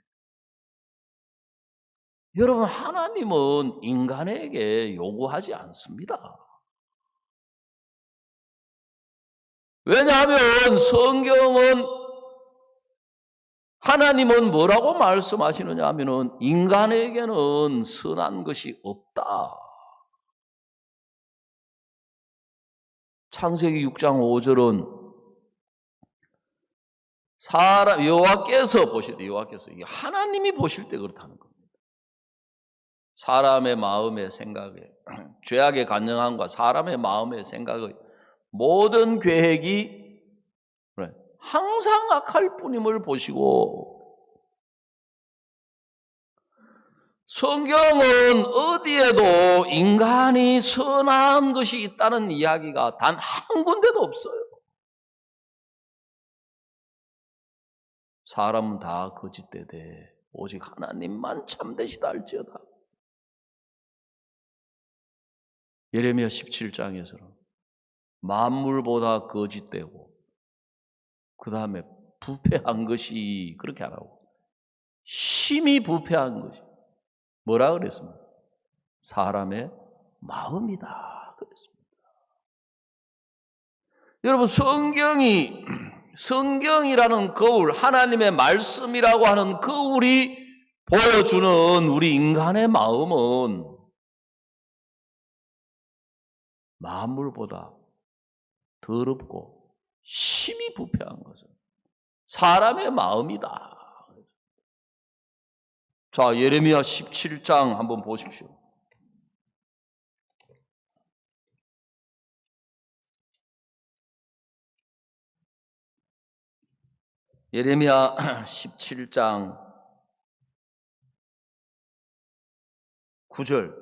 여러분, 하나님은 인간에게 요구하지 않습니다. 왜냐하면 성경은 하나님은 뭐라고 말씀하시느냐 하면은 인간에게는 선한 것이 없다. 창세기 6장 5절은 여호와께서 보실 때, 하나님이 보실 때 그렇다는 겁니다. 사람의 마음의 생각에, 죄악의 간영함과 사람의 마음의 생각의 모든 계획이 항상 악할 뿐임을 보시고, 성경은 어디에도 인간이 선한 것이 있다는 이야기가 단 한 군데도 없어요. 사람은 다 거짓되되 오직 하나님만 참되시다 할지어다. 예레미야 17장에서는 만물보다 거짓되고 그 다음에 부패한 것이, 그렇게 안 하고 심히 부패한 것이 뭐라 그랬습니까? 사람의 마음이다 그랬습니다. 여러분, 성경이라는 거울, 하나님의 말씀이라고 하는 거울이 보여주는 우리 인간의 마음은 만물보다 더럽고 심히 부패한 것은 사람의 마음이다. 자, 예레미야 17장 한번 보십시오. 예레미야 17장 9절.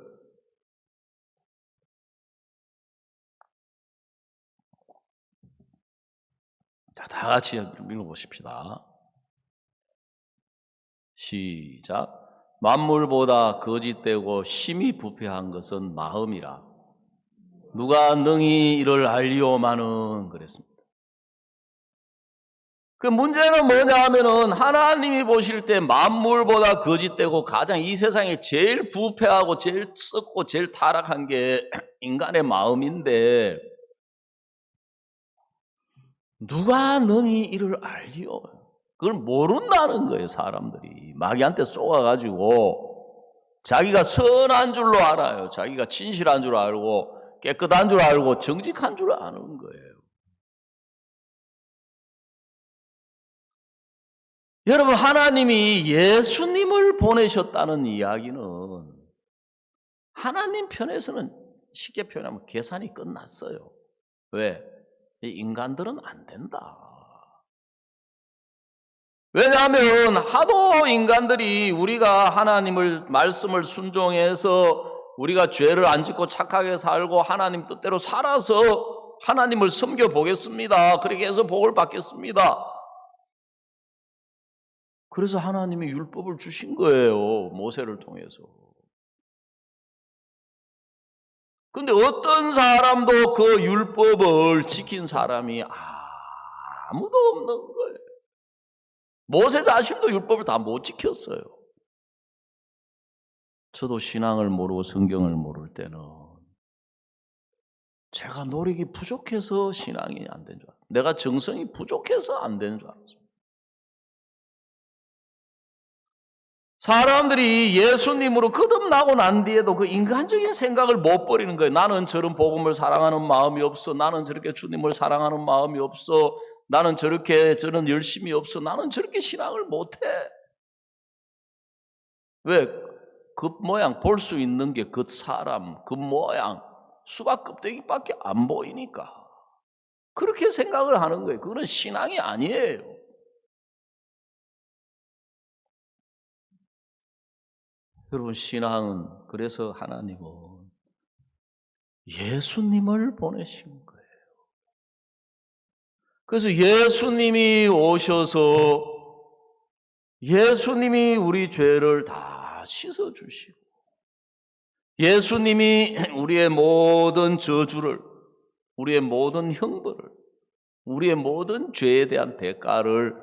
자, 다 같이 읽어보십시다. 시작. 만물보다 거짓되고 심히 부패한 것은 마음이라. 누가 능히 이를 알리오마는 그랬습니다. 그 문제는 뭐냐 하면은 하나님이 보실 때 만물보다 거짓되고 가장 이 세상에 제일 부패하고 제일 썩고 제일 타락한 게 인간의 마음인데, 누가 능히 이를 알리오? 그걸 모른다는 거예요. 사람들이 마귀한테 쏘아가지고 자기가 선한 줄로 알아요. 자기가 진실한 줄 알고 깨끗한 줄 알고 정직한 줄 아는 거예요. 여러분, 하나님이 예수님을 보내셨다는 이야기는 하나님 편에서는 쉽게 표현하면 계산이 끝났어요. 왜? 인간들은 안 된다. 왜냐하면 하도 인간들이 우리가 하나님을 말씀을 순종해서 우리가 죄를 안 짓고 착하게 살고 하나님 뜻대로 살아서 하나님을 섬겨보겠습니다. 그렇게 해서 복을 받겠습니다. 그래서 하나님이 율법을 주신 거예요. 모세를 통해서. 근데 어떤 사람도 그 율법을 지킨 사람이 아무도 없는 거예요. 모세 자신도 율법을 다 못 지켰어요. 저도 신앙을 모르고 성경을 모를 때는 제가 노력이 부족해서 신앙이 안 된 줄 알았어요. 내가 정성이 부족해서 안 되는 줄 알았어요. 사람들이 예수님으로 거듭나고 난 뒤에도 그 인간적인 생각을 못 버리는 거예요. 나는 저런 복음을 사랑하는 마음이 없어. 나는 저렇게 주님을 사랑하는 마음이 없어. 나는 저런 열심이 없어. 나는 저렇게 신앙을 못해. 왜? 겉모양 볼 수 있는 게 겉사람, 겉모양, 수박 껍데기밖에 안 보이니까 그렇게 생각을 하는 거예요. 그건 신앙이 아니에요. 여러분, 신앙은, 그래서 하나님은 예수님을 보내신 거예요. 그래서 예수님이 오셔서 예수님이 우리 죄를 다 씻어주시고 예수님이 우리의 모든 저주를, 우리의 모든 형벌을, 우리의 모든 죄에 대한 대가를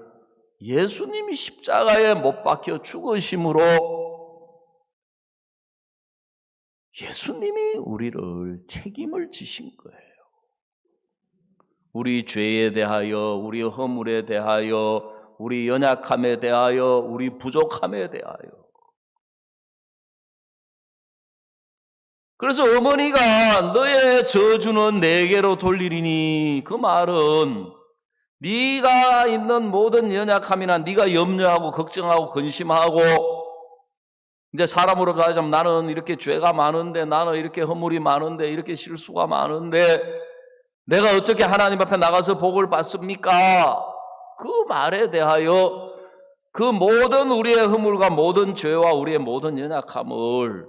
예수님이 십자가에 못 박혀 죽으심으로 예수님이 우리를 책임을 지신 거예요. 우리 죄에 대하여, 우리 허물에 대하여, 우리 연약함에 대하여, 우리 부족함에 대하여. 그래서 어머니가 너의 저주는 내게로 돌리리니, 그 말은 네가 있는 모든 연약함이나 네가 염려하고 걱정하고 근심하고, 이제 사람으로 가자면 나는 이렇게 죄가 많은데, 나는 이렇게 허물이 많은데, 이렇게 실수가 많은데 내가 어떻게 하나님 앞에 나가서 복을 받습니까? 그 말에 대하여 그 모든 우리의 허물과 모든 죄와 우리의 모든 연약함을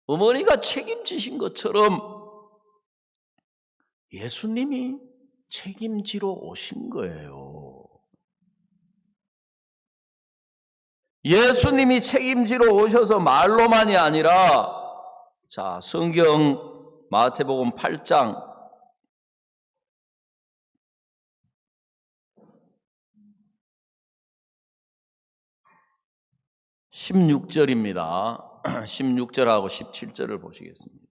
어머니가 책임지신 것처럼 예수님이 책임지러 오신 거예요. 예수님이 책임지러 오셔서 말로만이 아니라, 자, 성경 마태복음 8장 16절입니다. 16절하고 17절을 보시겠습니다.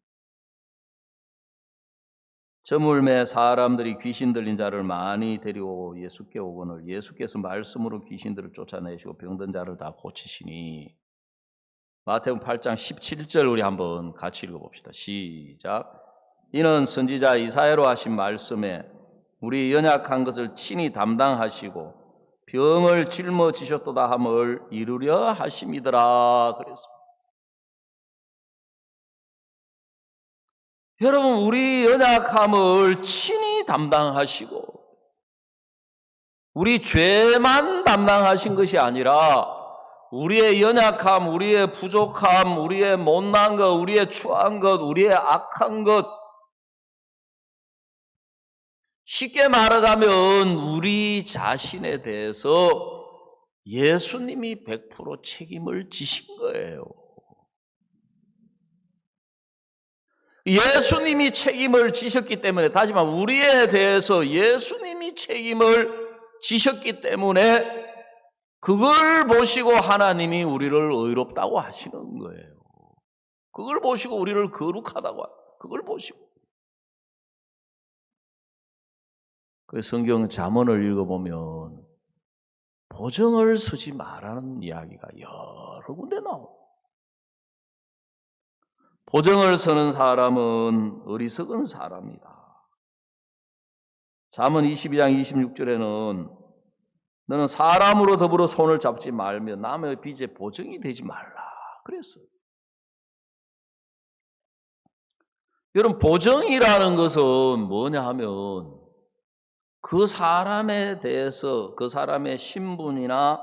저물매 사람들이 귀신 들린 자를 많이 데리고 예수께 오거늘 예수께서 말씀으로 귀신들을 쫓아내시고 병든 자를 다 고치시니. 마태복음 8장 17절 우리 한번 같이 읽어봅시다. 시작. 이는 선지자 이사야로 하신 말씀에 우리 연약한 것을 친히 담당하시고 병을 짊어지셨도다 함을 이루려 하심이더라 그랬습니다. 여러분, 우리 연약함을 친히 담당하시고 우리 죄만 담당하신 것이 아니라 우리의 연약함, 우리의 부족함, 우리의 못난 것, 우리의 추한 것, 우리의 악한 것, 쉽게 말하자면 우리 자신에 대해서 예수님이 100% 책임을 지신 거예요. 예수님이 책임을 지셨기 때문에, 다시 말하면 우리에 대해서 예수님이 책임을 지셨기 때문에 그걸 보시고 하나님이 우리를 의롭다고 하시는 거예요. 그걸 보시고 우리를 거룩하다고, 그걸 보시고. 그 성경 잠언을 읽어보면 보증을 서지 말라는 이야기가 여러 군데 나옵니다. 보증을 서는 사람은 어리석은 사람이다. 잠언 22장 26절에는 너는 사람으로 더불어 손을 잡지 말며 남의 빚에 보증이 되지 말라 그랬어요. 여러분, 보증이라는 것은 뭐냐 하면 그 사람에 대해서, 그 사람의 신분이나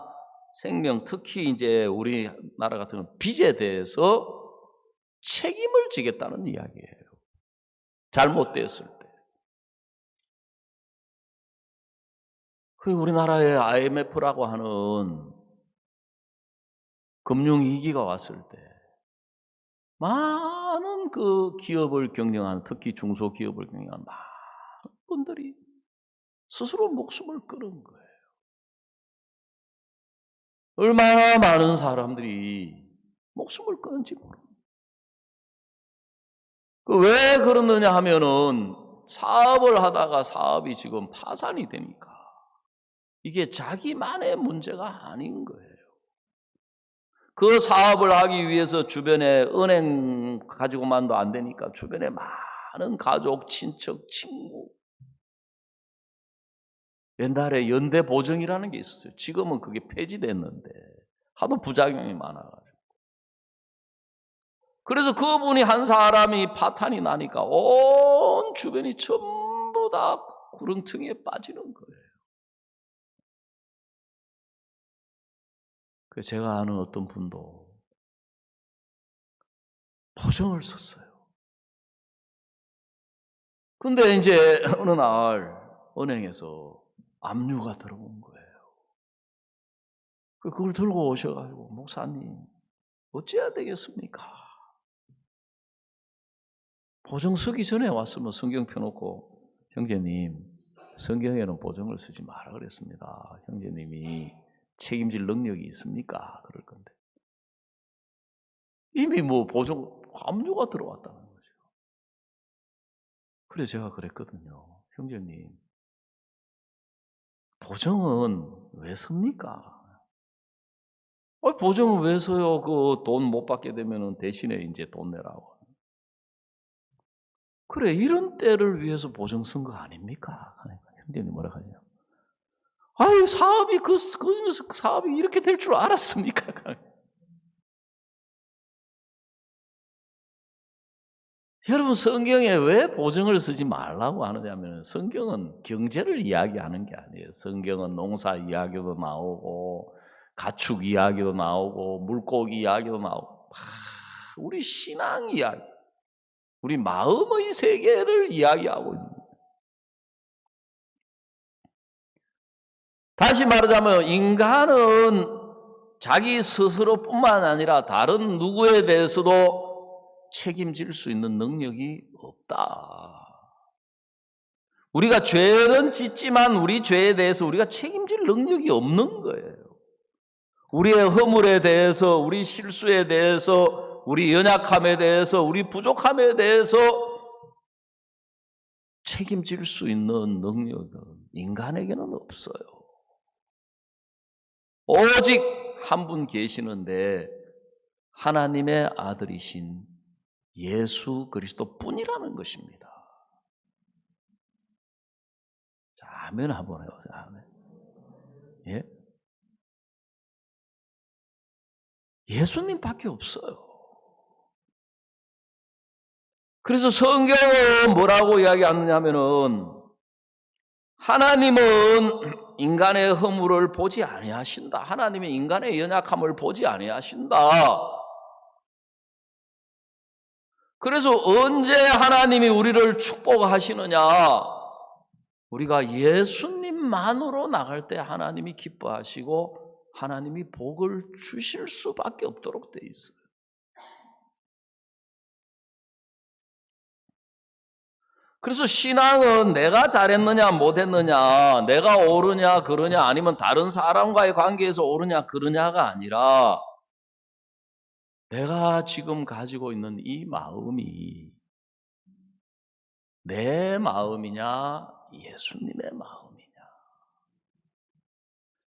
생명, 특히 이제 우리나라 같은 빚에 대해서 책임을 지겠다는 이야기예요. 잘못되었을 때. 그리고 우리나라에 IMF라고 하는 금융위기가 왔을 때 많은 그 기업을 경영하는, 특히 중소기업을 경영하는 많은 분들이 스스로 목숨을 끊은 거예요. 얼마나 많은 사람들이 목숨을 끊은지 모릅니다. 왜 그러느냐 하면은 사업을 하다가 사업이 지금 파산이 되니까 이게 자기만의 문제가 아닌 거예요. 그 사업을 하기 위해서 주변에 은행 가지고만도 안 되니까 주변에 많은 가족, 친척, 친구. 옛날에 연대보증이라는 게 있었어요. 지금은 그게 폐지됐는데 하도 부작용이 많아가지고. 그래서 그분이 한 사람이 파탄이 나니까 온 주변이 전부 다 구렁텅이에 빠지는 거예요. 그래서 제가 아는 어떤 분도 보증을 썼어요. 근데 이제 어느 날 은행에서 압류가 들어온 거예요. 그걸 들고 오셔가지고 목사님 어째야 되겠습니까? 보증 쓰기 전에 왔으면 성경 펴놓고 형제님 성경에는 보증을 쓰지 마라 그랬습니다. 형제님이 책임질 능력이 있습니까? 그럴 건데 이미 보증 압류가 들어왔다는 거죠. 그래서 제가 그랬거든요. 형제님 보증은 왜 섭니까? 보증은 왜 서요? 그 돈 못 받게 되면 대신에 이제 돈 내라고. 그래, 이런 때를 위해서 보증 쓴 거 아닙니까? 형제님 뭐라 하냐? 아유, 사업이 사업이 이렇게 될 줄 알았습니까? 여러분, 성경에 왜 보증을 쓰지 말라고 하느냐면 성경은 경제를 이야기하는 게 아니에요. 성경은 농사 이야기도 나오고 가축 이야기도 나오고 물고기 이야기도 나오고 우리 신앙 이야기, 우리 마음의 세계를 이야기하고 있는 거예요. 다시 말하자면 인간은 자기 스스로뿐만 아니라 다른 누구에 대해서도 책임질 수 있는 능력이 없다. 우리가 죄는 짓지만 우리 죄에 대해서 우리가 책임질 능력이 없는 거예요. 우리의 허물에 대해서, 우리 실수에 대해서, 우리 연약함에 대해서, 우리 부족함에 대해서 책임질 수 있는 능력은 인간에게는 없어요. 오직 한 분 계시는데 하나님의 아들이신 예수 그리스도 뿐이라는 것입니다. 자, 아멘 한번 해보세요. 아멘. 예? 예수님밖에 없어요. 그래서 성경은 뭐라고 이야기하느냐면은 하나님은 인간의 허물을 보지 아니하신다. 하나님이 인간의 연약함을 보지 아니하신다. 그래서 언제 하나님이 우리를 축복하시느냐? 우리가 예수님만으로 나갈 때 하나님이 기뻐하시고 하나님이 복을 주실 수밖에 없도록 돼 있어요. 그래서 신앙은 내가 잘했느냐 못했느냐, 내가 옳으냐 그러냐 아니면 다른 사람과의 관계에서 옳으냐 그러냐가 아니라 내가 지금 가지고 있는 이 마음이 내 마음이냐 예수님의 마음이냐.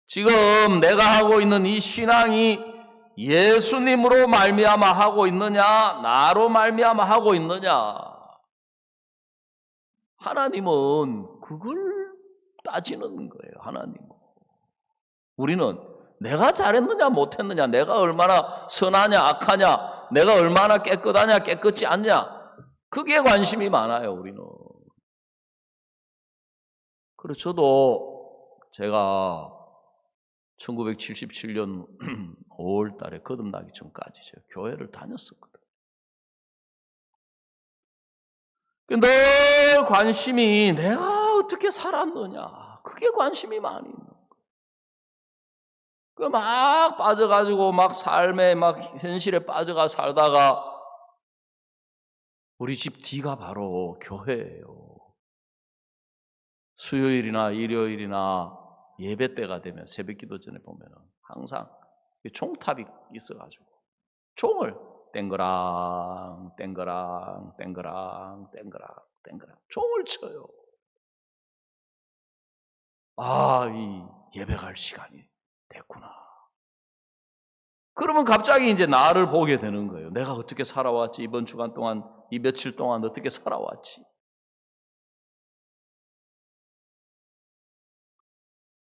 지금 내가 하고 있는 이 신앙이 예수님으로 말미암아 하고 있느냐 나로 말미암아 하고 있느냐. 하나님은 그걸 따지는 거예요. 하나님은. 우리는 내가 잘했느냐 못했느냐, 내가 얼마나 선하냐 악하냐, 내가 얼마나 깨끗하냐 깨끗지 않냐, 그게 관심이 많아요. 우리는. 그래서 저도 제가 1977년 5월 달에 거듭나기 전까지 제가 교회를 다녔었거든요. 늘 관심이 내가 어떻게 살았느냐, 그게 관심이 많이 있는 거예요. 막 빠져가지고 막 삶에 막 현실에 빠져가 살다가 우리 집 뒤가 바로 교회예요. 수요일이나 일요일이나 예배 때가 되면 새벽기도 전에 보면은 항상 종탑이 있어가지고 종을 땡그랑 땡그랑 땡그랑 땡그랑 땡그랑 종을 쳐요. 아, 이 예배 갈 시간이 됐구나. 그러면 갑자기 이제 나를 보게 되는 거예요. 내가 어떻게 살아왔지? 이번 주간 동안, 이 며칠 동안 어떻게 살아왔지?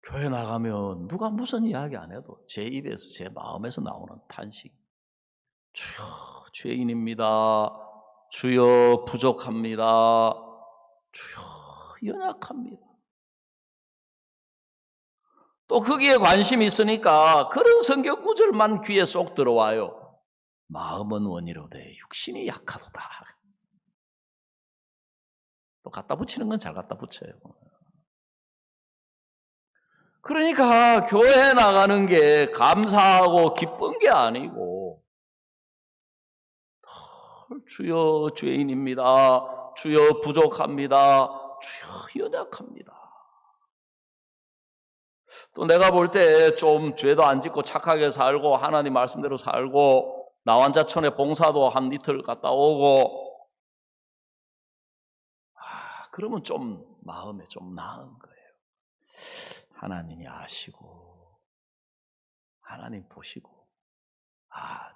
교회 나가면 누가 무슨 이야기 안 해도 제 입에서, 제 마음에서 나오는 탄식. 주여, 죄인입니다. 주여, 부족합니다. 주여, 연약합니다. 또 거기에 관심이 있으니까 그런 성경 구절만 귀에 쏙 들어와요. 마음은 원이로되 육신이 약하도다. 또 갖다 붙이는 건 잘 갖다 붙여요. 그러니까 교회 나가는 게 감사하고 기쁜 게 아니고 주여 죄인입니다. 주여 부족합니다. 주여 연약합니다. 또 내가 볼 때 좀 죄도 안 짓고 착하게 살고 하나님 말씀대로 살고 나 환자촌에 봉사도 한 이틀 갔다 오고 그러면 좀 마음에 좀 나은 거예요. 하나님이 아시고 하나님 보시고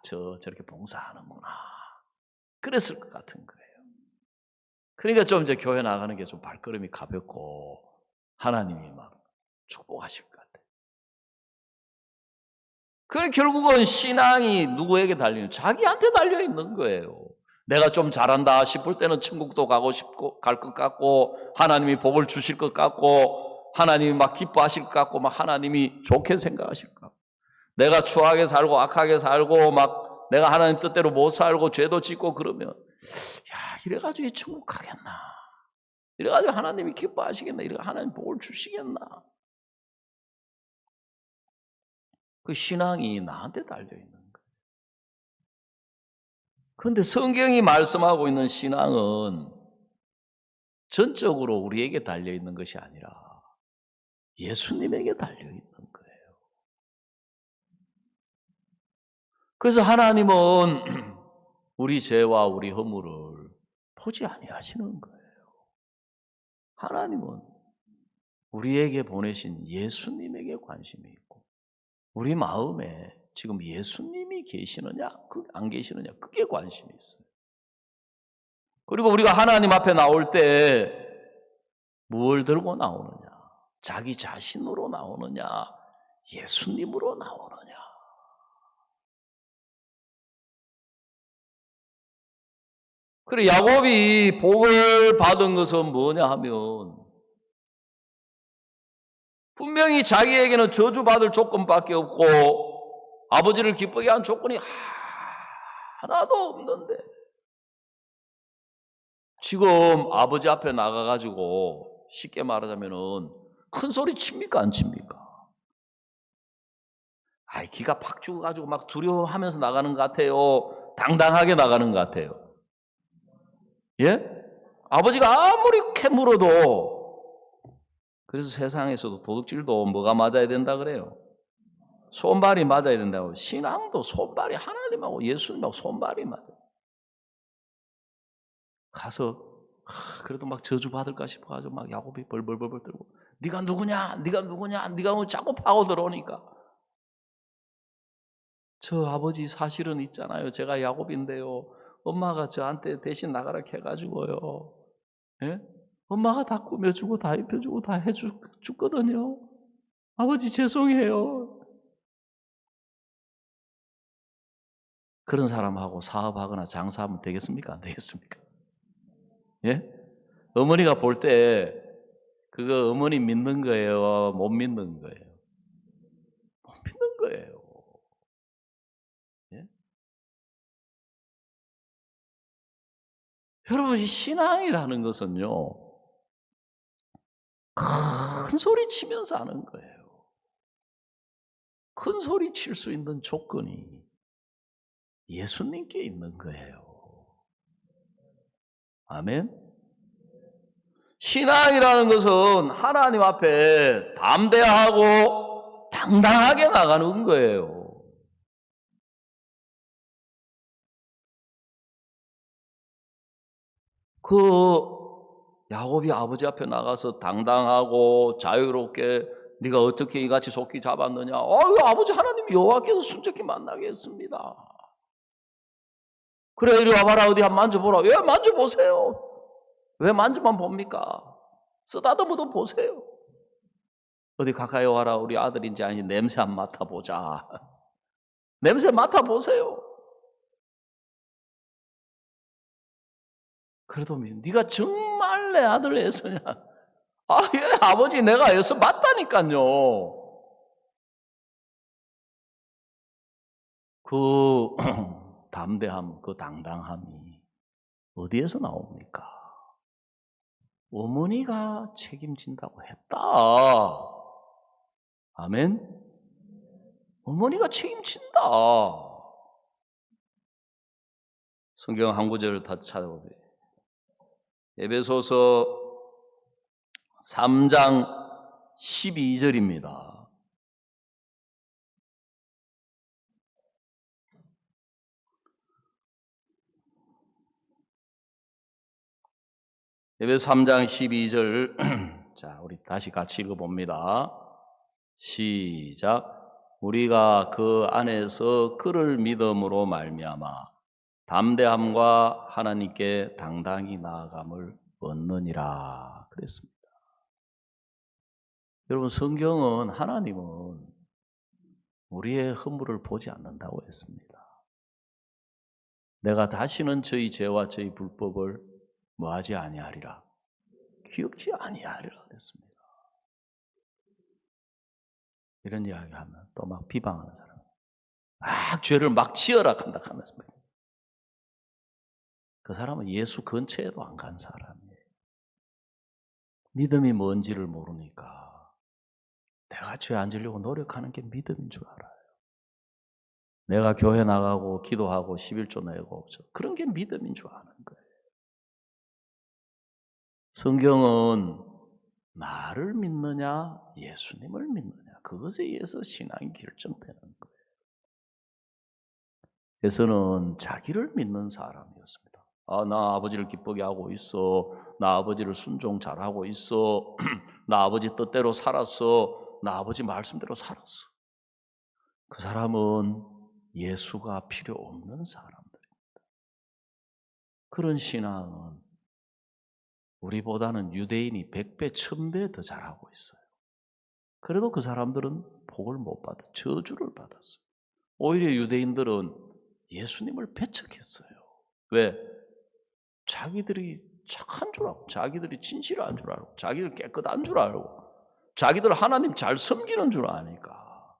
저렇게 봉사하는구나 그랬을 것 같은 거예요. 그러니까 좀 이제 교회 나가는 게 좀 발걸음이 가볍고 하나님이 막 축복하실 것 같아요. 그래 결국은 신앙이 누구에게 달리는? 자기한테 달려 있는 거예요. 내가 좀 잘한다 싶을 때는 천국도 가고 싶고 갈 것 같고 하나님이 복을 주실 것 같고 하나님이 막 기뻐하실 것 같고 막 하나님이 좋게 생각하실 것 같고 내가 추하게 살고 악하게 살고 막 내가 하나님 뜻대로 못 살고 죄도 짓고 그러면 이래가지고 이 천국 가겠나? 이래가지고 하나님이 기뻐하시겠나? 이래가지고 하나님 복을 주시겠나? 그 신앙이 나한테 달려있는 거예요. 그런데 성경이 말씀하고 있는 신앙은 전적으로 우리에게 달려있는 것이 아니라 예수님에게 달려있는 거예요. 그래서 하나님은 우리 죄와 우리 허물을 보지 아니하시는 거예요. 하나님은 우리에게 보내신 예수님에게 관심이 있고 우리 마음에 지금 예수님이 계시느냐 안 계시느냐 그게 관심이 있어요. 그리고 우리가 하나님 앞에 나올 때 뭘 들고 나오느냐? 자기 자신으로 나오느냐? 예수님으로 나오느냐? 그래 야곱이 복을 받은 것은 뭐냐 하면 분명히 자기에게는 저주받을 조건밖에 없고 아버지를 기쁘게 한 조건이 하나도 없는데 지금 아버지 앞에 나가가지고 쉽게 말하자면은 큰 소리 칩니까 안 칩니까? 기가 팍 죽어가지고 막 두려워하면서 나가는 것 같아요? 당당하게 나가는 것 같아요? 예? 아버지가 아무리 캐물어도 그래서 세상에서도 도둑질도 뭐가 맞아야 된다 그래요? 손발이 맞아야 된다고. 신앙도 손발이 하나님하고 예수님하고 손발이 맞아요. 가서 그래도 막 저주받을까 싶어가지고 막 야곱이 벌벌벌 떨고 네가 누구냐? 네가 누구냐? 네가 뭐 자꾸 파고 들어오니까 저 아버지 사실은 있잖아요. 제가 야곱인데요. 엄마가 저한테 대신 나가라 해가지고요. 예? 엄마가 다 꾸며주고 다 입혀주고 다 해줬거든요. 아버지 죄송해요. 그런 사람하고 사업하거나 장사하면 되겠습니까? 안 되겠습니까? 예? 어머니가 볼 때 그거 어머니 믿는 거예요? 못 믿는 거예요? 못 믿는 거예요. 예? 여러분 이 신앙이라는 것은요. 큰 소리 치면서 하는 거예요. 큰 소리 칠 수 있는 조건이 예수님께 있는 거예요. 아멘? 신앙이라는 것은 하나님 앞에 담대하고 당당하게 나가는 거예요. 야곱이 아버지 앞에 나가서 당당하고 자유롭게 네가 어떻게 이같이 속히 잡았느냐? 아버지 하나님 여호와께서 순적히 만나게 했습니다. 그래 이리 와봐라 어디 한번 만져보라. 왜 만져보세요? 왜 만져만 봅니까? 쓰다듬어도 보세요. 어디 가까이 와라 우리 아들인지 아닌지 냄새 한 맡아보자. 냄새 맡아보세요. 그래도 네가 정말 내 아들 애서냐? 예, 아버지 내가 애서 맞다니까요. 그 담대함, 그 당당함이 어디에서 나옵니까? 어머니가 책임진다고 했다. 아멘? 어머니가 책임진다. 성경 한 구절을 다 찾아보세요. 에베소서 3장 12절입니다. 에베소 3장 12절 자, 우리 다시 같이 읽어봅니다. 시작. 우리가 그 안에서 그를 믿음으로 말미암아 담대함과 하나님께 당당히 나아감을 얻느니라 그랬습니다. 여러분, 성경은 하나님은 우리의 허물을 보지 않는다고 했습니다. 내가 다시는 저희 죄와 저희 불법을 뭐하지 아니하리라, 기억지 아니하리라 그랬습니다. 이런 이야기하면 또 막 비방하는 사람, 막 죄를 막 지어라 한다 하면서 그 사람은 예수 근처에도 안 간 사람이에요. 믿음이 뭔지를 모르니까 내가 죄 안 지려고 노력하는 게 믿음인 줄 알아요. 내가 교회 나가고 기도하고 11조 내고 그런 게 믿음인 줄 아는 거예요. 성경은 나를 믿느냐 예수님을 믿느냐 그것에 의해서 신앙이 결정되는 거예요. 예수는 자기를 믿는 사람이었습니다. 나 아버지를 기쁘게 하고 있어. 나 아버지를 순종 잘하고 있어. 나 아버지 뜻대로 살았어. 나 아버지 말씀대로 살았어. 그 사람은 예수가 필요 없는 사람들입니다. 그런 신앙은 우리보다는 유대인이 100배, 1000배 더 잘하고 있어요. 그래도 그 사람들은 복을 못 받아 저주를 받았어요. 오히려 유대인들은 예수님을 배척했어요. 왜? 자기들이 착한 줄 알고, 자기들이 진실한 줄 알고, 자기들 깨끗한 줄 알고, 자기들 하나님 잘 섬기는 줄 아니까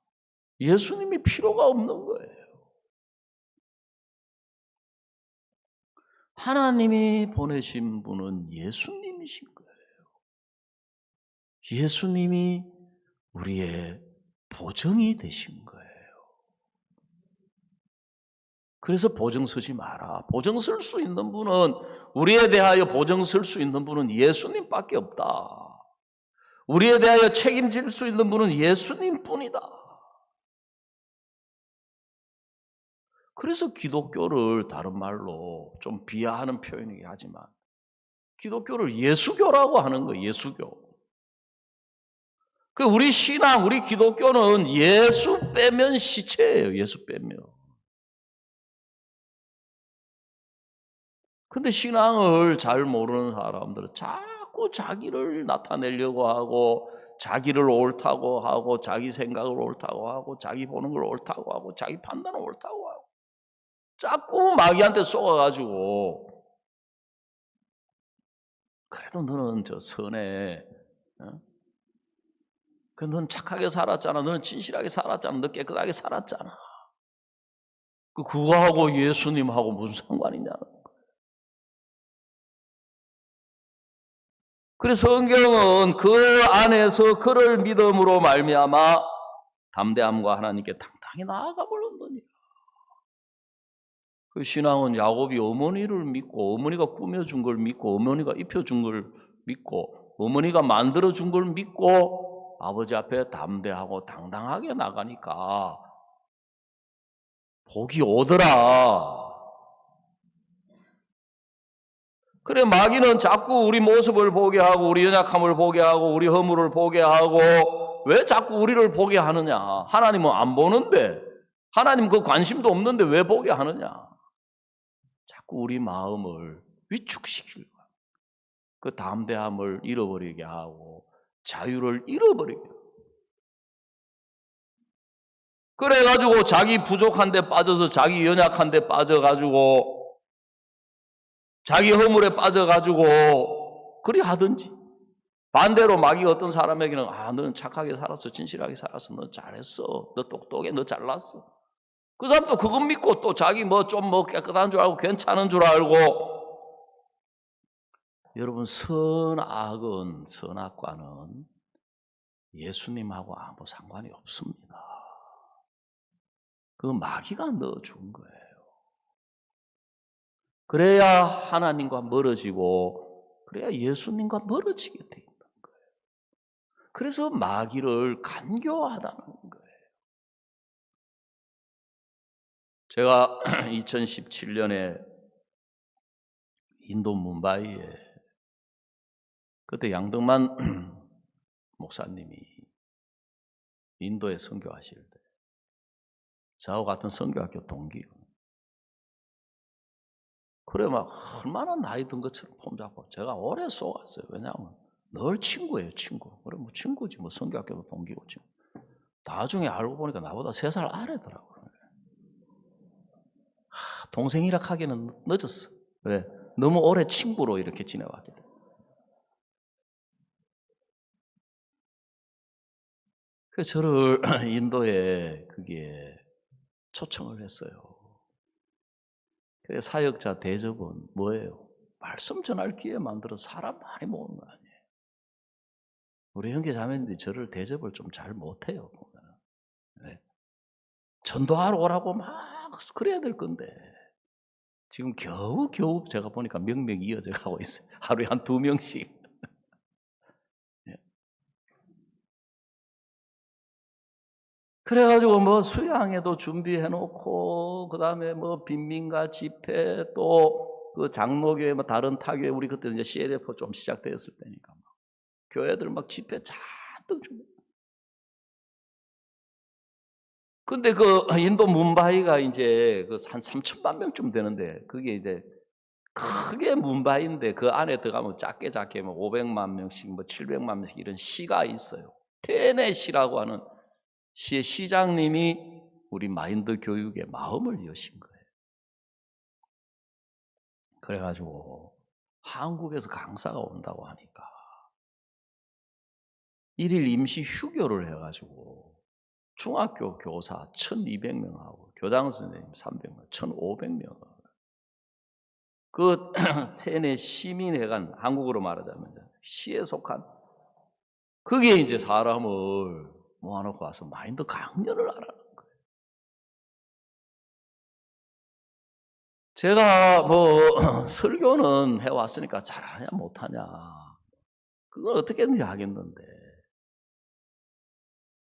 예수님이 필요가 없는 거예요. 하나님이 보내신 분은 예수님이신 거예요. 예수님이 우리의 보증이 되신 거예요. 그래서 보증 서지 마라. 보증 쓸 수 있는 분은, 우리에 대하여 보증 쓸 수 있는 분은 예수님밖에 없다. 우리에 대하여 책임질 수 있는 분은 예수님뿐이다. 그래서 기독교를 다른 말로 좀 비하하는 표현이긴 하지만 기독교를 예수교라고 하는 거예요. 예수교. 우리 신앙, 우리 기독교는 예수 빼면 시체예요. 예수 빼면. 근데 신앙을 잘 모르는 사람들은 자꾸 자기를 나타내려고 하고, 자기를 옳다고 하고, 자기 생각을 옳다고 하고, 자기 보는 걸 옳다고 하고, 자기 판단을 옳다고 하고, 자꾸 마귀한테 속아가지고, 그래도 너는 저 선해, 너는 착하게 살았잖아, 너는 진실하게 살았잖아, 너 깨끗하게 살았잖아. 그거하고 예수님하고 무슨 상관이냐는 거예요. 그래서 성경은 그 안에서 그를 믿음으로 말미암아 담대함과 하나님께 당당히 나아가 버렸느니라. 그 신앙은 야곱이 어머니를 믿고, 어머니가 꾸며준 걸 믿고, 어머니가 입혀준 걸 믿고, 어머니가 만들어준 걸 믿고 아버지 앞에 담대하고 당당하게 나가니까 복이 오더라. 그래, 마귀는 자꾸 우리 모습을 보게 하고, 우리 연약함을 보게 하고, 우리 허물을 보게 하고, 왜 자꾸 우리를 보게 하느냐? 하나님은 안 보는데, 하나님 그 관심도 없는데 왜 보게 하느냐? 자꾸 우리 마음을 위축시키려고, 그 담대함을 잃어버리게 하고, 자유를 잃어버리게 하고. 그래가지고 자기 부족한 데 빠져서, 자기 연약한 데 빠져가지고, 자기 허물에 빠져가지고 그리 하든지, 반대로 마귀가 어떤 사람에게는 너는 착하게 살았어, 진실하게 살았어, 너 잘했어, 너 똑똑해, 너 잘났어. 그 사람도 그거 믿고 또 자기 좀 깨끗한 줄 알고 괜찮은 줄 알고. 여러분, 선악은, 선악과는 예수님하고 아무 상관이 없습니다. 그거 마귀가 넣어준 거예요. 그래야 하나님과 멀어지고, 그래야 예수님과 멀어지게 돼 있는 거예요. 그래서 마귀를 간교하다는 거예요. 제가 2017년에 인도 뭄바이에, 그때 양등만 목사님이 인도에 선교하실 때. 저하고 같은 선교학교 동기요. 그래 막 얼마나 나이 든 것처럼 폼잡고 제가 오래 속았어요. 왜냐하면 늘 친구예요, 친구. 그래 뭐 친구지 뭐 선교학교도 동기고 친구. 나중에 알고 보니까 나보다 3살 아래더라고요. 동생이라 하기는 늦었어. 왜? 너무 오래 친구로 이렇게 지내왔기 때문에. 그래서 저를 인도에 그게 초청을 했어요. 그래서 사역자 대접은 뭐예요? 말씀 전할 기회 만들어 사람 많이 모으는 거 아니에요. 우리 형제 자매님들이 저를 대접을 좀 잘 못해요. 보면. 네. 전도하러 오라고 막 그래야 될 건데 지금 겨우 제가 보니까 명명이 이어져 가고 있어요. 하루에 한 2명씩. 네. 그래가지고 뭐 수양회도 준비해 놓고 그다음에 뭐 빈민가 집회 또 그 장로교회 뭐 다른 타교회 우리 그때 이제 CLF 좀 시작되었을 때니까 막 교회들 막 집회 잔뜩 준비. 근데 그 인도 뭄바이가 이제 그 한 3천만 명쯤 되는데 그게 이제 크게 뭄바이인데 그 안에 들어가면 작게 뭐 500만 명씩 뭐 700만 명씩 이런 시가 있어요. 테네 시라고 하는 시의 시장님이 우리 마인드 교육의 마음을 여신 거예요. 그래가지고 한국에서 강사가 온다고 하니까 1일 임시 휴교를 해가지고 중학교 교사 1200명하고 교장 선생님 300명, 1500명 그 테네 시민회관 한국어로 말하자면 시에 속한 그게 이제 사람을 모아놓고 와서 마인드 강연을 하라는 거예요. 제가 뭐 설교는 해왔으니까 잘하냐 못하냐 그건 어떻게든지 하겠는데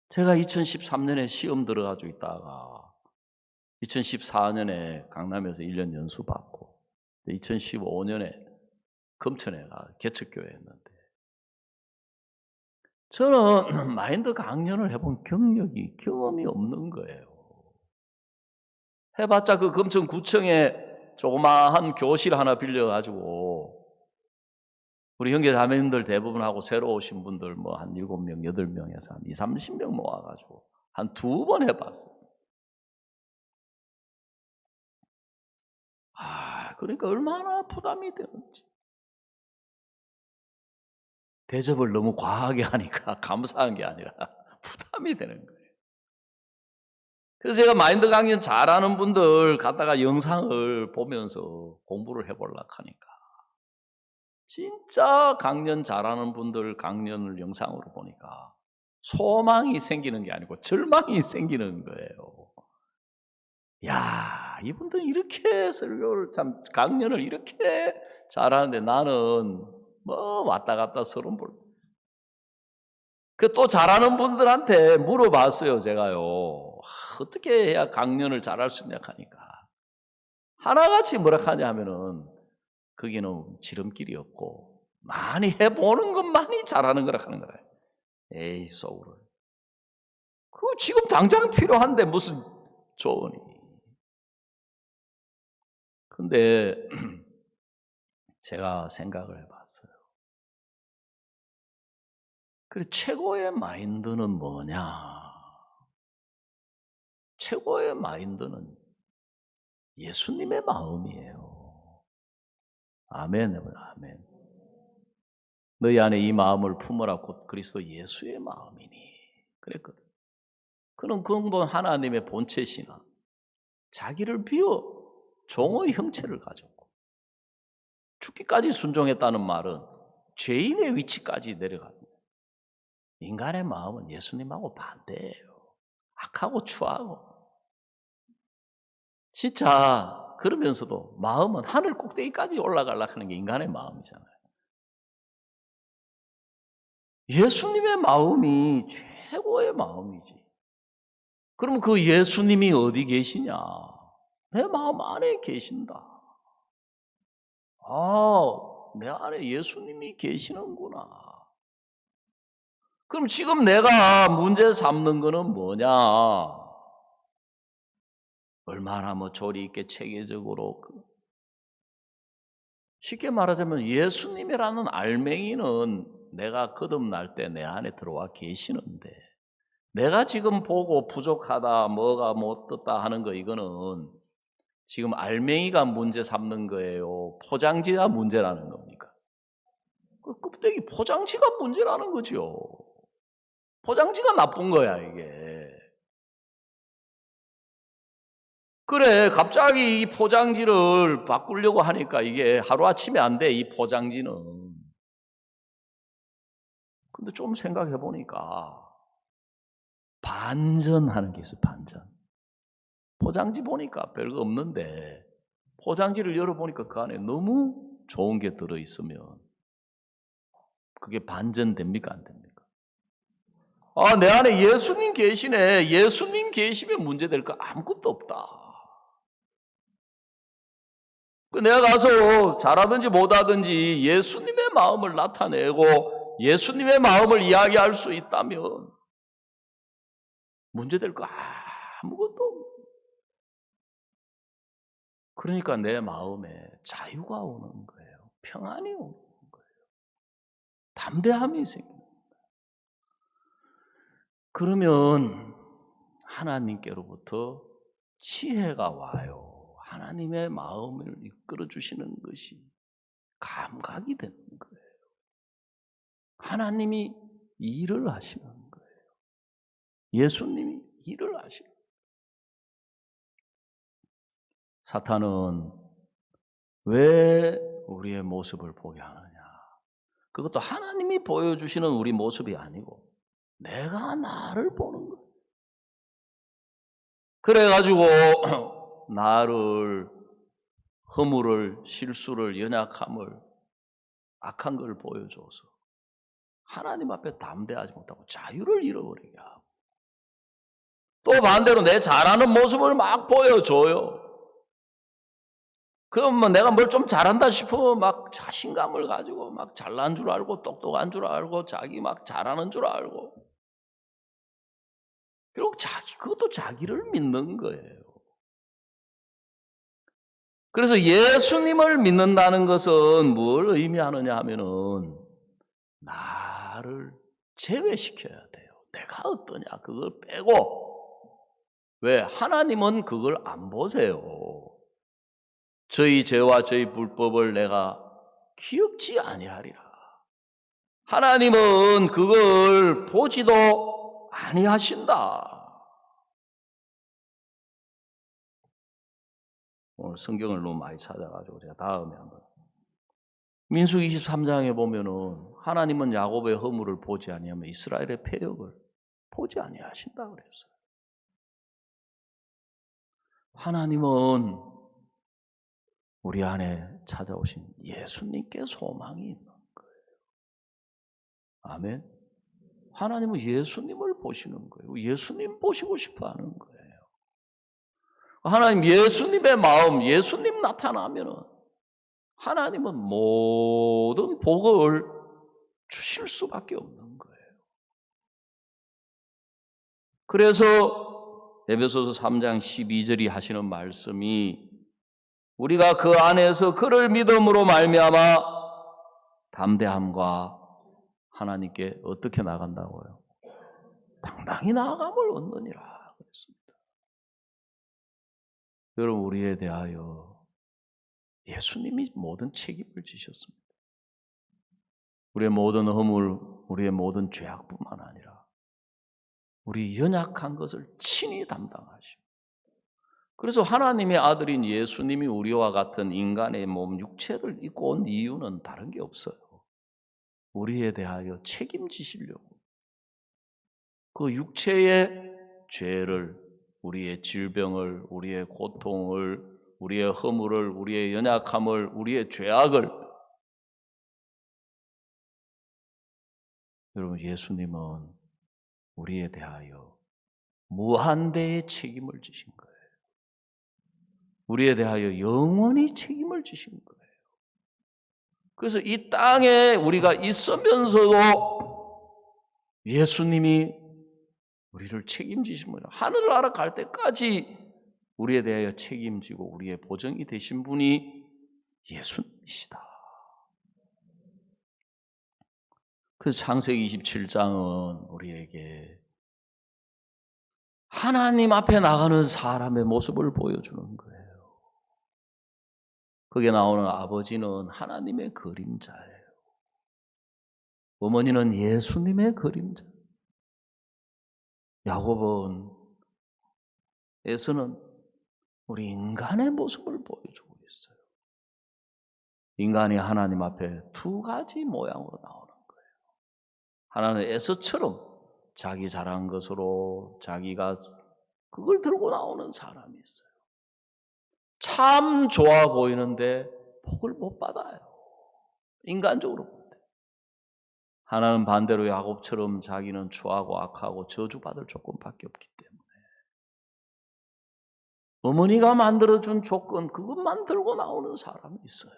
제가 2013년에 시험 들어가지고 있다가 2014년에 강남에서 1년 연수 받고 2015년에 금천에 가 개척교회 했는데 저는 마인드 강연을 해본 경험이 없는 거예요. 해봤자 그 금천구청에 조그마한 교실 하나 빌려가지고 우리 형제 자매님들 대부분하고 새로 오신 분들 뭐 한 7명, 8명에서 한 20, 30명 모아가지고 한 2번 해봤어요. 그러니까 얼마나 부담이 되는지. 대접을 너무 과하게 하니까 감사한 게 아니라 부담이 되는 거예요. 그래서 제가 마인드 강연 잘하는 분들 갖다가 영상을 보면서 공부를 해보려고 하니까 진짜 강연 잘하는 분들 강연을 영상으로 보니까 소망이 생기는 게 아니고 절망이 생기는 거예요. 야, 이분들 이렇게 설교를 참 강연을 이렇게 잘하는데 나는 뭐 왔다 갔다 서론 볼. 그 또 잘하는 분들한테 물어봤어요, 제가요. 어떻게 해야 강연을 잘할 수 있냐 하니까 하나같이 뭐라 하냐 하면은 거기는 지름길이 없고 많이 해보는 것만이 잘하는 거라 하는 거예요. 에이 속으로. 그거 지금 당장 필요한데 무슨 조언이. 근데 제가 생각을 해봤어요. 그래 최고의 마인드는 뭐냐? 최고의 마인드는 예수님의 마음이에요. 아멘, 아멘. 너희 안에 이 마음을 품으라 곧 그리스도 예수의 마음이니. 그랬거든. 그는 근본 하나님의 본체시나 자기를 비워 종의 형체를 가졌고 죽기까지 순종했다는 말은 죄인의 위치까지 내려갑니다. 인간의 마음은 예수님하고 반대예요. 악하고 추하고 진짜 그러면서도 마음은 하늘 꼭대기까지 올라가려고 하는 게 인간의 마음이잖아요. 예수님의 마음이 최고의 마음이지. 그러면 그 예수님이 어디 계시냐? 내 마음 안에 계신다. 내 안에 예수님이 계시는구나. 그럼 지금 내가 문제 삼는 거는 뭐냐? 얼마나 조리 있게 체계적으로. 쉽게 말하자면 예수님이라는 알맹이는 내가 거듭날 때 내 안에 들어와 계시는데, 내가 지금 보고 부족하다, 뭐가 못됐다 하는 거, 이거는 지금 알맹이가 문제 삼는 거예요? 포장지가 문제라는 겁니까? 그 껍데기 포장지가 문제라는 거죠. 포장지가 나쁜 거야, 이게. 그래, 갑자기 이 포장지를 바꾸려고 하니까 이게 하루아침에 안 돼, 이 포장지는. 근데 좀 생각해 보니까 반전하는 게 있어요, 반전. 포장지 보니까 별거 없는데 포장지를 열어보니까 그 안에 너무 좋은 게 들어있으면 그게 반전됩니까, 안 됩니까? 아, 내 안에 예수님 계시네. 예수님 계시면 문제될 거 아무것도 없다. 내가 가서 잘하든지 못하든지 예수님의 마음을 나타내고 예수님의 마음을 이야기할 수 있다면 문제될 거 아무것도 없다. 그러니까 내 마음에 자유가 오는 거예요. 평안이 오는 거예요. 담대함이 생깁니다. 그러면 하나님께로부터 지혜가 와요. 하나님의 마음을 이끌어 주시는 것이 감각이 되는 거예요. 하나님이 일을 하시는 거예요. 예수님이 일을 하시는 거예요. 사탄은 왜 우리의 모습을 보게 하느냐? 그것도 하나님이 보여주시는 우리 모습이 아니고 내가 나를 보는 거예요. 그래가지고 나를, 허물을, 실수를, 연약함을, 악한 걸 보여줘서 하나님 앞에 담대하지 못하고 자유를 잃어버리게 하고, 또 반대로 내 잘하는 모습을 막 보여줘요. 그럼 내가 뭘 좀 잘한다 싶으면 막 자신감을 가지고 막 잘난 줄 알고 똑똑한 줄 알고 자기 막 잘하는 줄 알고, 결국 그것도 자기를 믿는 거예요. 그래서 예수님을 믿는다는 것은 뭘 의미하느냐 하면은 나를 제외시켜야 돼요. 내가 어떠냐 그걸 빼고. 왜? 하나님은 그걸 안 보세요. 저희 죄와 저희 불법을 내가 기억지 아니하리라. 하나님은 그걸 보지도 아니하신다. 오늘 성경을 너무 많이 찾아가지고 제가 다음에 한번. 민수기 23장에 보면은 하나님은 야곱의 허물을 보지 아니하며 이스라엘의 패역을 보지 아니하신다 그랬어요. 하나님은 우리 안에 찾아오신 예수님께 소망이 있는 거예요. 아멘. 하나님은 예수님을 보시는 거예요. 예수님 보시고 싶어 하는 거예요. 하나님 예수님의 마음, 예수님 나타나면은 하나님은 모든 복을 주실 수밖에 없는 거예요. 그래서 에베소서 3장 12절이 하시는 말씀이 우리가 그 안에서 그를 믿음으로 말미암아 담대함과 하나님께 어떻게 나간다고요? 당당히 나아감을 얻느니라 그랬습니다. 여러분, 우리에 대하여 예수님이 모든 책임을 지셨습니다. 우리의 모든 허물, 우리의 모든 죄악뿐만 아니라 우리 연약한 것을 친히 담당하시고, 그래서 하나님의 아들인 예수님이 우리와 같은 인간의 몸, 육체를 입고 온 이유는 다른 게 없어요. 우리에 대하여 책임지시려고. 그 육체의 죄를, 우리의 질병을, 우리의 고통을, 우리의 허물을, 우리의 연약함을, 우리의 죄악을, 여러분, 예수님은 우리에 대하여 무한대의 책임을 지신 거예요. 우리에 대하여 영원히 책임을 지신 거예요. 그래서 이 땅에 우리가 있으면서도 예수님이 우리를 책임지신 분이라. 하늘나라 갈 때까지 우리에 대하여 책임지고 우리의 보정이 되신 분이 예수님이시다. 그래서 창세기 27장은 우리에게 하나님 앞에 나가는 사람의 모습을 보여주는 거예요. 거기에 나오는 아버지는 하나님의 그림자예요. 어머니는 예수님의 그림자. 야곱은 에서는 우리 인간의 모습을 보여주고 있어요. 인간이 하나님 앞에 두 가지 모양으로 나오는 거예요. 하나는 에서처럼 자기 잘한 것으로 자기가 그걸 들고 나오는 사람이 있어요. 참 좋아 보이는데 복을 못 받아요. 인간적으로 볼 때. 하나는 반대로 야곱처럼 자기는 추하고 악하고 저주받을 조건밖에 없기 때문에 어머니가 만들어준 조건 그것만 들고 나오는 사람이 있어요.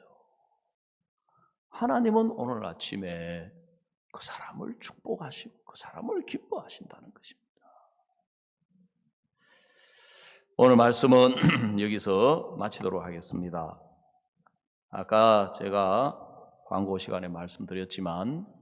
하나님은 오늘 아침에 그 사람을 축복하시고 그 사람을 기뻐하신다는 것입니다. 오늘 말씀은 여기서 마치도록 하겠습니다. 아까 제가 광고 시간에 말씀드렸지만